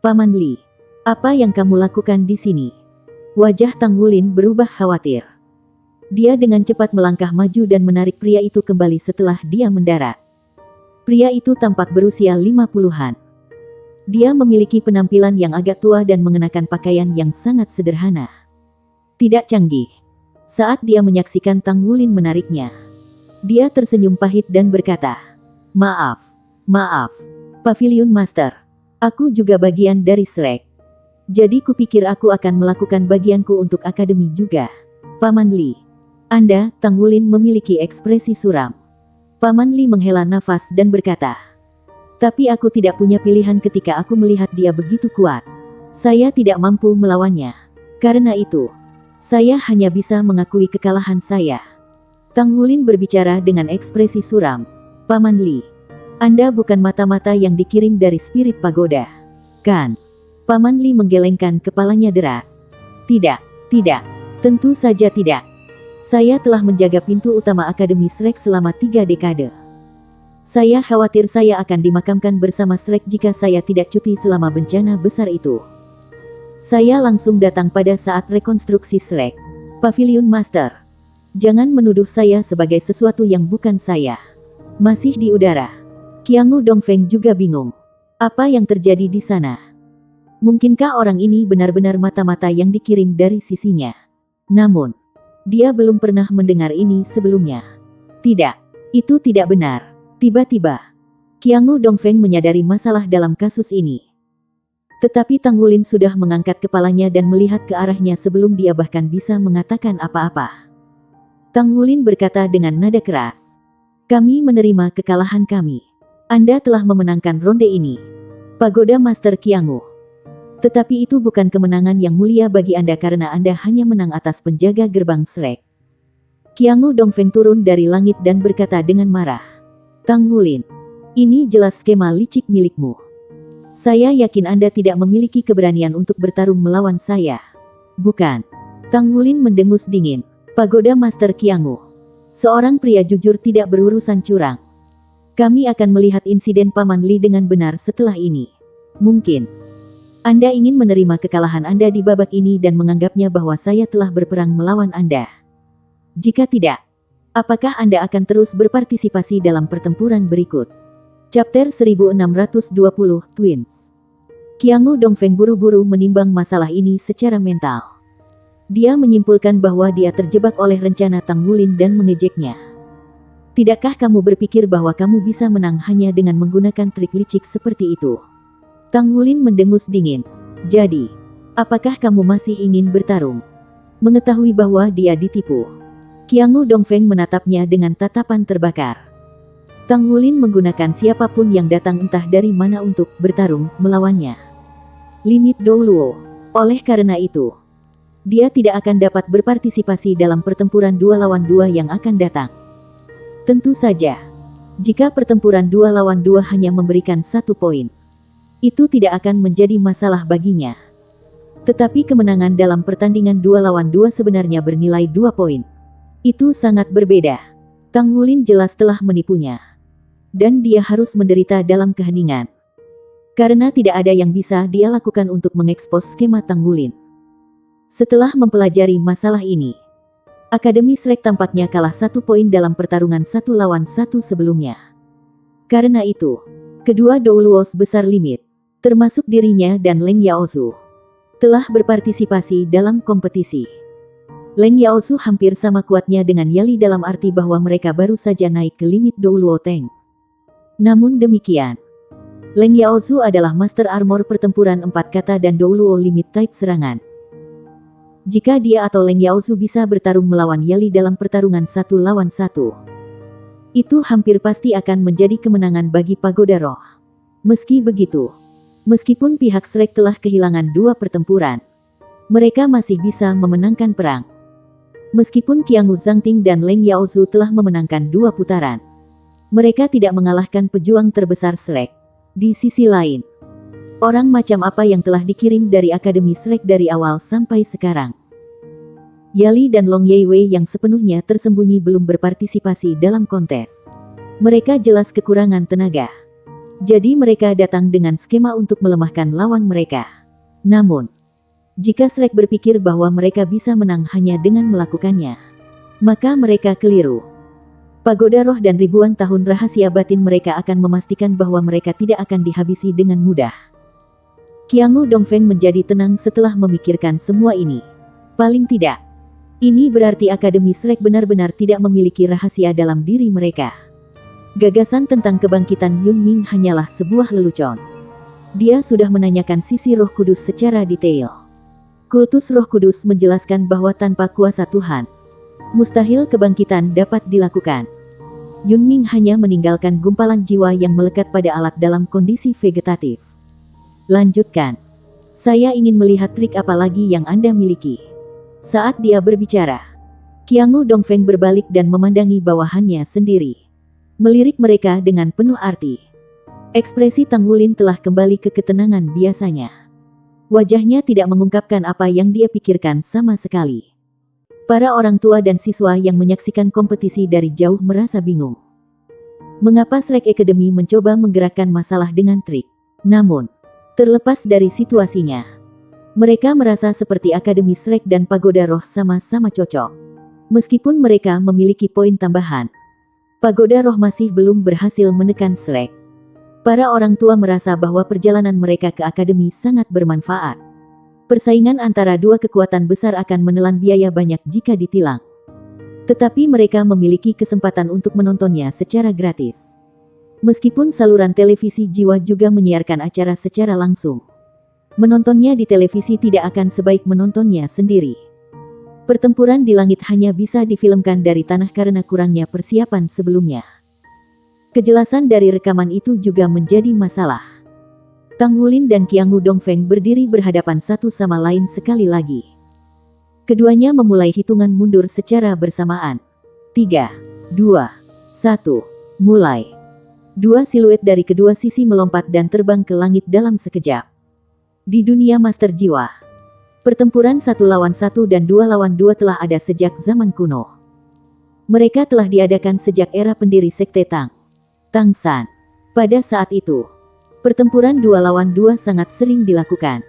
Paman Li, apa yang kamu lakukan di sini? Wajah Tang Wulin berubah khawatir. Dia dengan cepat melangkah maju dan menarik pria itu kembali setelah dia mendarat. Pria itu tampak berusia 50-an. Dia memiliki penampilan yang agak tua dan mengenakan pakaian yang sangat sederhana. Tidak canggih. Saat dia menyaksikan Tang Wulin menariknya, dia tersenyum pahit dan berkata, Maaf, Pavilion Master. Aku juga bagian dari Shrek. Jadi kupikir aku akan melakukan bagianku untuk akademi juga. Paman Li. Anda, Tang Wulin memiliki ekspresi suram. Paman Li menghela nafas dan berkata. Tapi aku tidak punya pilihan ketika aku melihat dia begitu kuat. Saya tidak mampu melawannya. Karena itu, saya hanya bisa mengakui kekalahan saya. Tang Wulin berbicara dengan ekspresi suram. Paman Li. Anda bukan mata-mata yang dikirim dari spirit pagoda, kan? Paman Li menggelengkan kepalanya deras. Tidak, tentu saja tidak. Saya telah menjaga pintu utama Akademi Shrek selama 3 dekade. Saya khawatir saya akan dimakamkan bersama Shrek jika saya tidak cuti selama bencana besar itu. Saya langsung datang pada saat rekonstruksi Shrek. Pavilion Master, jangan menuduh saya sebagai sesuatu yang bukan saya. Masih di udara. Qiangu Dongfeng juga bingung. Apa yang terjadi di sana? Mungkinkah orang ini benar-benar mata-mata yang dikirim dari sisinya? Namun, dia belum pernah mendengar ini sebelumnya. Tidak, itu tidak benar. Tiba-tiba, Qiangu Dongfeng menyadari masalah dalam kasus ini. Tetapi Tang Wulin sudah mengangkat kepalanya dan melihat ke arahnya sebelum dia bahkan bisa mengatakan apa-apa. Tang Wulin berkata dengan nada keras. Kami menerima kekalahan kami. Anda telah memenangkan ronde ini, Pagoda Master Qiangu. Tetapi itu bukan kemenangan yang mulia bagi Anda karena Anda hanya menang atas penjaga gerbang Shrek. Qiangu Dongfeng turun dari langit dan berkata dengan marah. Tang Wulin, ini jelas skema licik milikmu. Saya yakin Anda tidak memiliki keberanian untuk bertarung melawan saya. Bukan. Tang Wulin mendengus dingin. Pagoda Master Qiangu. Seorang pria jujur tidak berurusan curang. Kami akan melihat insiden Paman Li dengan benar setelah ini. Mungkin Anda ingin menerima kekalahan Anda di babak ini dan menganggapnya bahwa saya telah berperang melawan Anda. Jika tidak, apakah Anda akan terus berpartisipasi dalam pertempuran berikut? Chapter 1620, Twins. Qiangu Dongfeng buru-buru menimbang masalah ini secara mental. Dia menyimpulkan bahwa dia terjebak oleh rencana Tang Wulin dan mengejeknya. Tidakkah kamu berpikir bahwa kamu bisa menang hanya dengan menggunakan trik licik seperti itu? Tang Wulin mendengus dingin. Jadi, apakah kamu masih ingin bertarung? Mengetahui bahwa dia ditipu, Qiangu Dongfeng menatapnya dengan tatapan terbakar. Tang Wulin menggunakan siapapun yang datang entah dari mana untuk bertarung melawannya. Limit Douluo. Oleh karena itu, dia tidak akan dapat berpartisipasi dalam pertempuran 2 lawan 2 yang akan datang. Tentu saja, jika pertempuran 2 lawan 2 hanya memberikan 1 poin, itu tidak akan menjadi masalah baginya. Tetapi kemenangan dalam pertandingan 2 lawan 2 sebenarnya bernilai 2 poin. Itu sangat berbeda. Tang Wulin jelas telah menipunya. Dan dia harus menderita dalam keheningan. Karena tidak ada yang bisa dia lakukan untuk mengekspos skema Tang Wulin. Setelah mempelajari masalah ini, Akademi Shrek tampaknya kalah 1 poin dalam pertarungan 1 lawan 1 sebelumnya. Karena itu, kedua Douluos besar limit, termasuk dirinya dan Leng Yaozu, telah berpartisipasi dalam kompetisi. Leng Yaozu hampir sama kuatnya dengan Yali dalam arti bahwa mereka baru saja naik ke limit Douluo Teng. Namun demikian, Leng Yaozu adalah Master Armor pertempuran 4 kata dan Douluo limit type serangan. Jika dia atau Leng Yaozu bisa bertarung melawan Yali dalam pertarungan 1 lawan 1, itu hampir pasti akan menjadi kemenangan bagi Pagoda Roh. Meski begitu, meskipun pihak Shrek telah kehilangan 2 pertempuran, mereka masih bisa memenangkan perang. Meskipun Qiangu Zhangting dan Leng Yaozu telah memenangkan 2 putaran, mereka tidak mengalahkan pejuang terbesar Shrek. Di sisi lain, orang macam apa yang telah dikirim dari Akademi Shrek dari awal sampai sekarang? Yali dan Long Yeiwei yang sepenuhnya tersembunyi belum berpartisipasi dalam kontes. Mereka jelas kekurangan tenaga. Jadi mereka datang dengan skema untuk melemahkan lawan mereka. Namun, jika Shrek berpikir bahwa mereka bisa menang hanya dengan melakukannya, maka mereka keliru. Pagoda Roh dan ribuan tahun rahasia batin mereka akan memastikan bahwa mereka tidak akan dihabisi dengan mudah. Qiangu Dongfeng menjadi tenang setelah memikirkan semua ini. Paling tidak, ini berarti Akademi Shrek benar-benar tidak memiliki rahasia dalam diri mereka. Gagasan tentang kebangkitan Yunming hanyalah sebuah lelucon. Dia sudah menanyakan sisi Roh Kudus secara detail. Kultus Roh Kudus menjelaskan bahwa tanpa kuasa Tuhan, mustahil kebangkitan dapat dilakukan. Yunming hanya meninggalkan gumpalan jiwa yang melekat pada alat dalam kondisi vegetatif. Lanjutkan. Saya ingin melihat trik apa lagi yang Anda miliki. Saat dia berbicara, Qiangu Dongfeng berbalik dan memandangi bawahannya sendiri. Melirik mereka dengan penuh arti. Ekspresi Tang Wulin telah kembali ke ketenangan biasanya. Wajahnya tidak mengungkapkan apa yang dia pikirkan sama sekali. Para orang tua dan siswa yang menyaksikan kompetisi dari jauh merasa bingung. Mengapa Shrek Academy mencoba menggerakkan masalah dengan trik? Namun, terlepas dari situasinya, mereka merasa seperti Akademi Shrek dan Pagoda Roh sama-sama cocok. Meskipun mereka memiliki poin tambahan, Pagoda Roh masih belum berhasil menekan Shrek. Para orang tua merasa bahwa perjalanan mereka ke akademi sangat bermanfaat. Persaingan antara 2 kekuatan besar akan menelan biaya banyak jika ditilang. Tetapi mereka memiliki kesempatan untuk menontonnya secara gratis. Meskipun saluran televisi jiwa juga menyiarkan acara secara langsung, menontonnya di televisi tidak akan sebaik menontonnya sendiri. Pertempuran di langit hanya bisa difilmkan dari tanah karena kurangnya persiapan sebelumnya. Kejelasan dari rekaman itu juga menjadi masalah. Tang Wulin dan Qiangu Dongfeng berdiri berhadapan satu sama lain sekali lagi. Keduanya memulai hitungan mundur secara bersamaan. 3, 2, 1, mulai. 2 siluet dari kedua sisi melompat dan terbang ke langit dalam sekejap. Di dunia Master Jiwa, pertempuran 1 lawan 1 dan 2 lawan 2 telah ada sejak zaman kuno. Mereka telah diadakan sejak era pendiri Sekte Tang, Tang San. Pada saat itu, pertempuran 2 lawan 2 sangat sering dilakukan.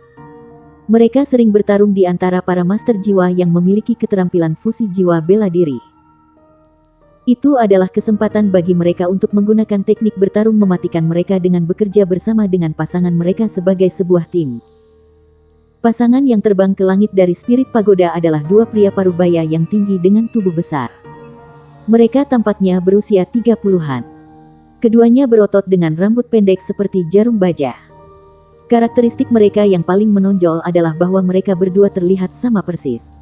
Mereka sering bertarung di antara para master jiwa yang memiliki keterampilan fusi jiwa bela diri. Itu adalah kesempatan bagi mereka untuk menggunakan teknik bertarung mematikan mereka dengan bekerja bersama dengan pasangan mereka sebagai sebuah tim. Pasangan yang terbang ke langit dari Spirit Pagoda adalah 2 pria parubaya yang tinggi dengan tubuh besar. Mereka tampaknya berusia 30-an. Keduanya berotot dengan rambut pendek seperti jarum baja. Karakteristik mereka yang paling menonjol adalah bahwa mereka berdua terlihat sama persis.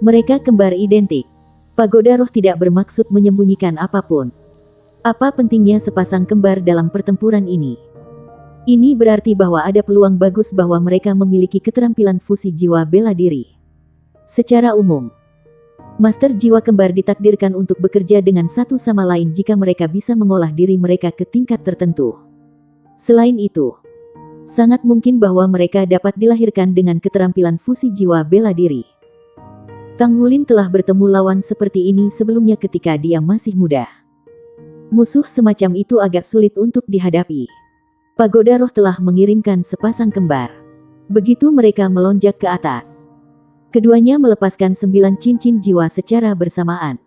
Mereka kembar identik. Pagoda Roh tidak bermaksud menyembunyikan apapun. Apa pentingnya sepasang kembar dalam pertempuran ini? Ini berarti bahwa ada peluang bagus bahwa mereka memiliki keterampilan fusi jiwa bela diri. Secara umum, Master Jiwa Kembar ditakdirkan untuk bekerja dengan satu sama lain jika mereka bisa mengolah diri mereka ke tingkat tertentu. Selain itu, sangat mungkin bahwa mereka dapat dilahirkan dengan keterampilan fusi jiwa bela diri. Tang Wulin telah bertemu lawan seperti ini sebelumnya ketika dia masih muda. Musuh semacam itu agak sulit untuk dihadapi. Pagoda Roh telah mengirimkan sepasang kembar. Begitu mereka melonjak ke atas, keduanya melepaskan 9 cincin jiwa secara bersamaan.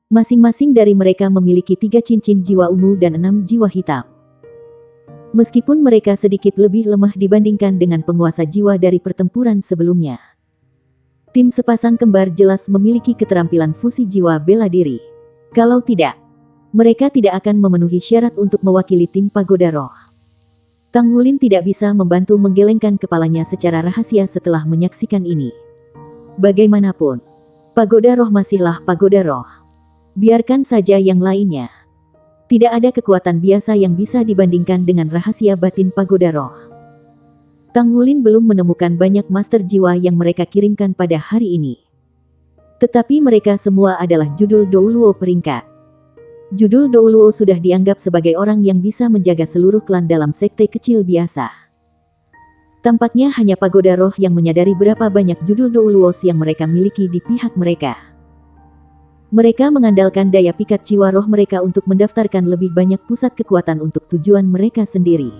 Masing-masing dari mereka memiliki 3 cincin jiwa ungu dan 6 jiwa hitam. Meskipun mereka sedikit lebih lemah dibandingkan dengan penguasa jiwa dari pertempuran sebelumnya, tim sepasang kembar jelas memiliki keterampilan fusi jiwa bela diri. Kalau tidak, mereka tidak akan memenuhi syarat untuk mewakili tim Pagoda Roh. Tang Wulin tidak bisa membantu menggelengkan kepalanya secara rahasia setelah menyaksikan ini. Bagaimanapun, Pagoda Roh masihlah Pagoda Roh. Biarkan saja yang lainnya. Tidak ada kekuatan biasa yang bisa dibandingkan dengan rahasia batin Pagoda Roh. Tang Wulin belum menemukan banyak master jiwa yang mereka kirimkan pada hari ini. Tetapi mereka semua adalah judul Douluo peringkat. Judul Douluo sudah dianggap sebagai orang yang bisa menjaga seluruh klan dalam sekte kecil biasa. Tampaknya hanya Pagoda Roh yang menyadari berapa banyak judul Douluos yang mereka miliki di pihak mereka. Mereka mengandalkan daya pikat jiwa roh mereka untuk mendaftarkan lebih banyak pusat kekuatan untuk tujuan mereka sendiri.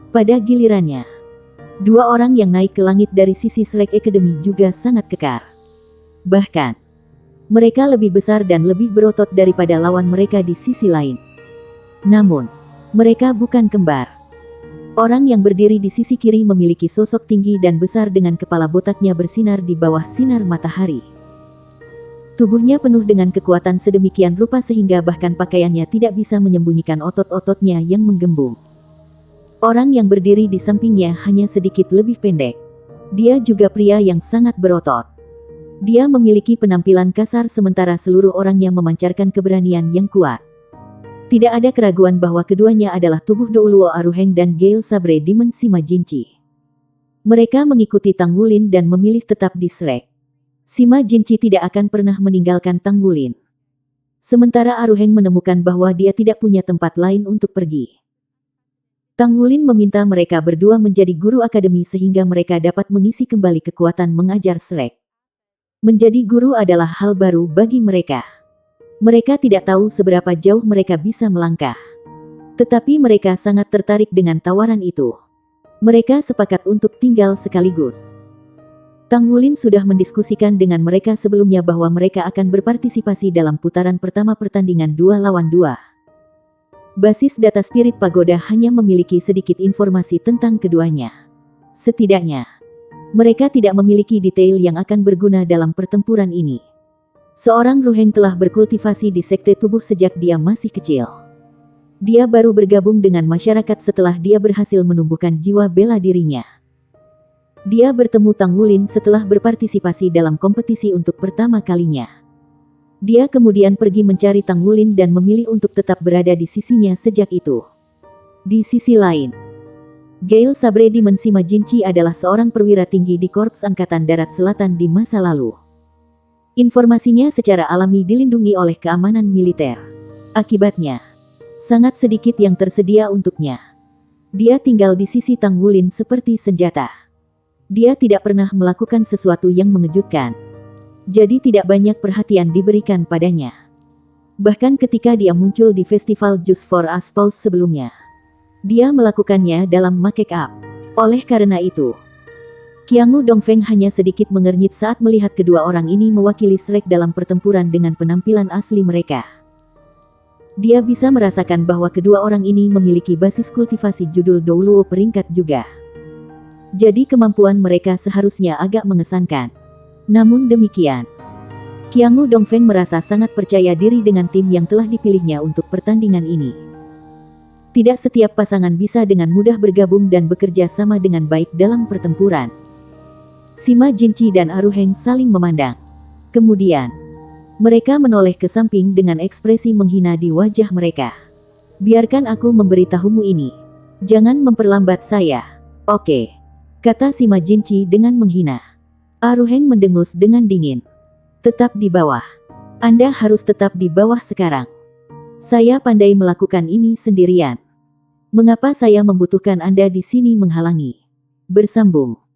Pada gilirannya, 2 orang yang naik ke langit dari sisi Shrek Academy juga sangat kekar. Bahkan, mereka lebih besar dan lebih berotot daripada lawan mereka di sisi lain. Namun, mereka bukan kembar. Orang yang berdiri di sisi kiri memiliki sosok tinggi dan besar dengan kepala botaknya bersinar di bawah sinar matahari. Tubuhnya penuh dengan kekuatan sedemikian rupa sehingga bahkan pakaiannya tidak bisa menyembunyikan otot-ototnya yang menggembung. Orang yang berdiri di sampingnya hanya sedikit lebih pendek. Dia juga pria yang sangat berotot. Dia memiliki penampilan kasar sementara seluruh orangnya memancarkan keberanian yang kuat. Tidak ada keraguan bahwa keduanya adalah tubuh Douluo Aruheng dan Gale Sabre Demon Sima Jinchi. Mereka mengikuti Tang Wulin dan memilih tetap di Shrek. Sima Jinchi tidak akan pernah meninggalkan Tang Wulin. Sementara Aruheng menemukan bahwa dia tidak punya tempat lain untuk pergi. Tang Wulin meminta mereka berdua menjadi guru akademi sehingga mereka dapat mengisi kembali kekuatan mengajar Shrek. Menjadi guru adalah hal baru bagi mereka. Mereka tidak tahu seberapa jauh mereka bisa melangkah. Tetapi mereka sangat tertarik dengan tawaran itu. Mereka sepakat untuk tinggal sekaligus. Tang Wulin sudah mendiskusikan dengan mereka sebelumnya bahwa mereka akan berpartisipasi dalam putaran pertama pertandingan 2 lawan 2. Basis data spirit pagoda hanya memiliki sedikit informasi tentang keduanya. Setidaknya, mereka tidak memiliki detail yang akan berguna dalam pertempuran ini. Seorang Ruheng telah berkultivasi di sekte tubuh sejak dia masih kecil. Dia baru bergabung dengan masyarakat setelah dia berhasil menumbuhkan jiwa bela dirinya. Dia bertemu Tang Wulin setelah berpartisipasi dalam kompetisi untuk pertama kalinya. Dia kemudian pergi mencari Tang Wulin dan memilih untuk tetap berada di sisinya sejak itu. Di sisi lain, Gale Sabre Demon Sima Jinchi adalah seorang perwira tinggi di Korps Angkatan Darat Selatan di masa lalu. Informasinya secara alami dilindungi oleh keamanan militer. Akibatnya, sangat sedikit yang tersedia untuknya. Dia tinggal di sisi Tang Wulin seperti senjata. Dia tidak pernah melakukan sesuatu yang mengejutkan. Jadi tidak banyak perhatian diberikan padanya. Bahkan ketika dia muncul di festival Just for Us Pause sebelumnya, dia melakukannya dalam make-up. Oleh karena itu, Qiangu Dongfeng hanya sedikit mengernyit saat melihat kedua orang ini mewakili Shrek dalam pertempuran dengan penampilan asli mereka. Dia bisa merasakan bahwa kedua orang ini memiliki basis kultivasi judul Douluo peringkat juga. Jadi kemampuan mereka seharusnya agak mengesankan. Namun demikian, Qiangu Dongfeng merasa sangat percaya diri dengan tim yang telah dipilihnya untuk pertandingan ini. Tidak setiap pasangan bisa dengan mudah bergabung dan bekerja sama dengan baik dalam pertempuran. Sima Jinci dan Aruheng saling memandang. Kemudian, mereka menoleh ke samping dengan ekspresi menghina di wajah mereka. Biarkan aku memberitahumu ini. Jangan memperlambat saya. Oke, kata Sima Jinci dengan menghina. Aruheng mendengus dengan dingin. Tetap di bawah. Anda harus tetap di bawah sekarang. Saya pandai melakukan ini sendirian. Mengapa saya membutuhkan Anda di sini menghalangi? Bersambung.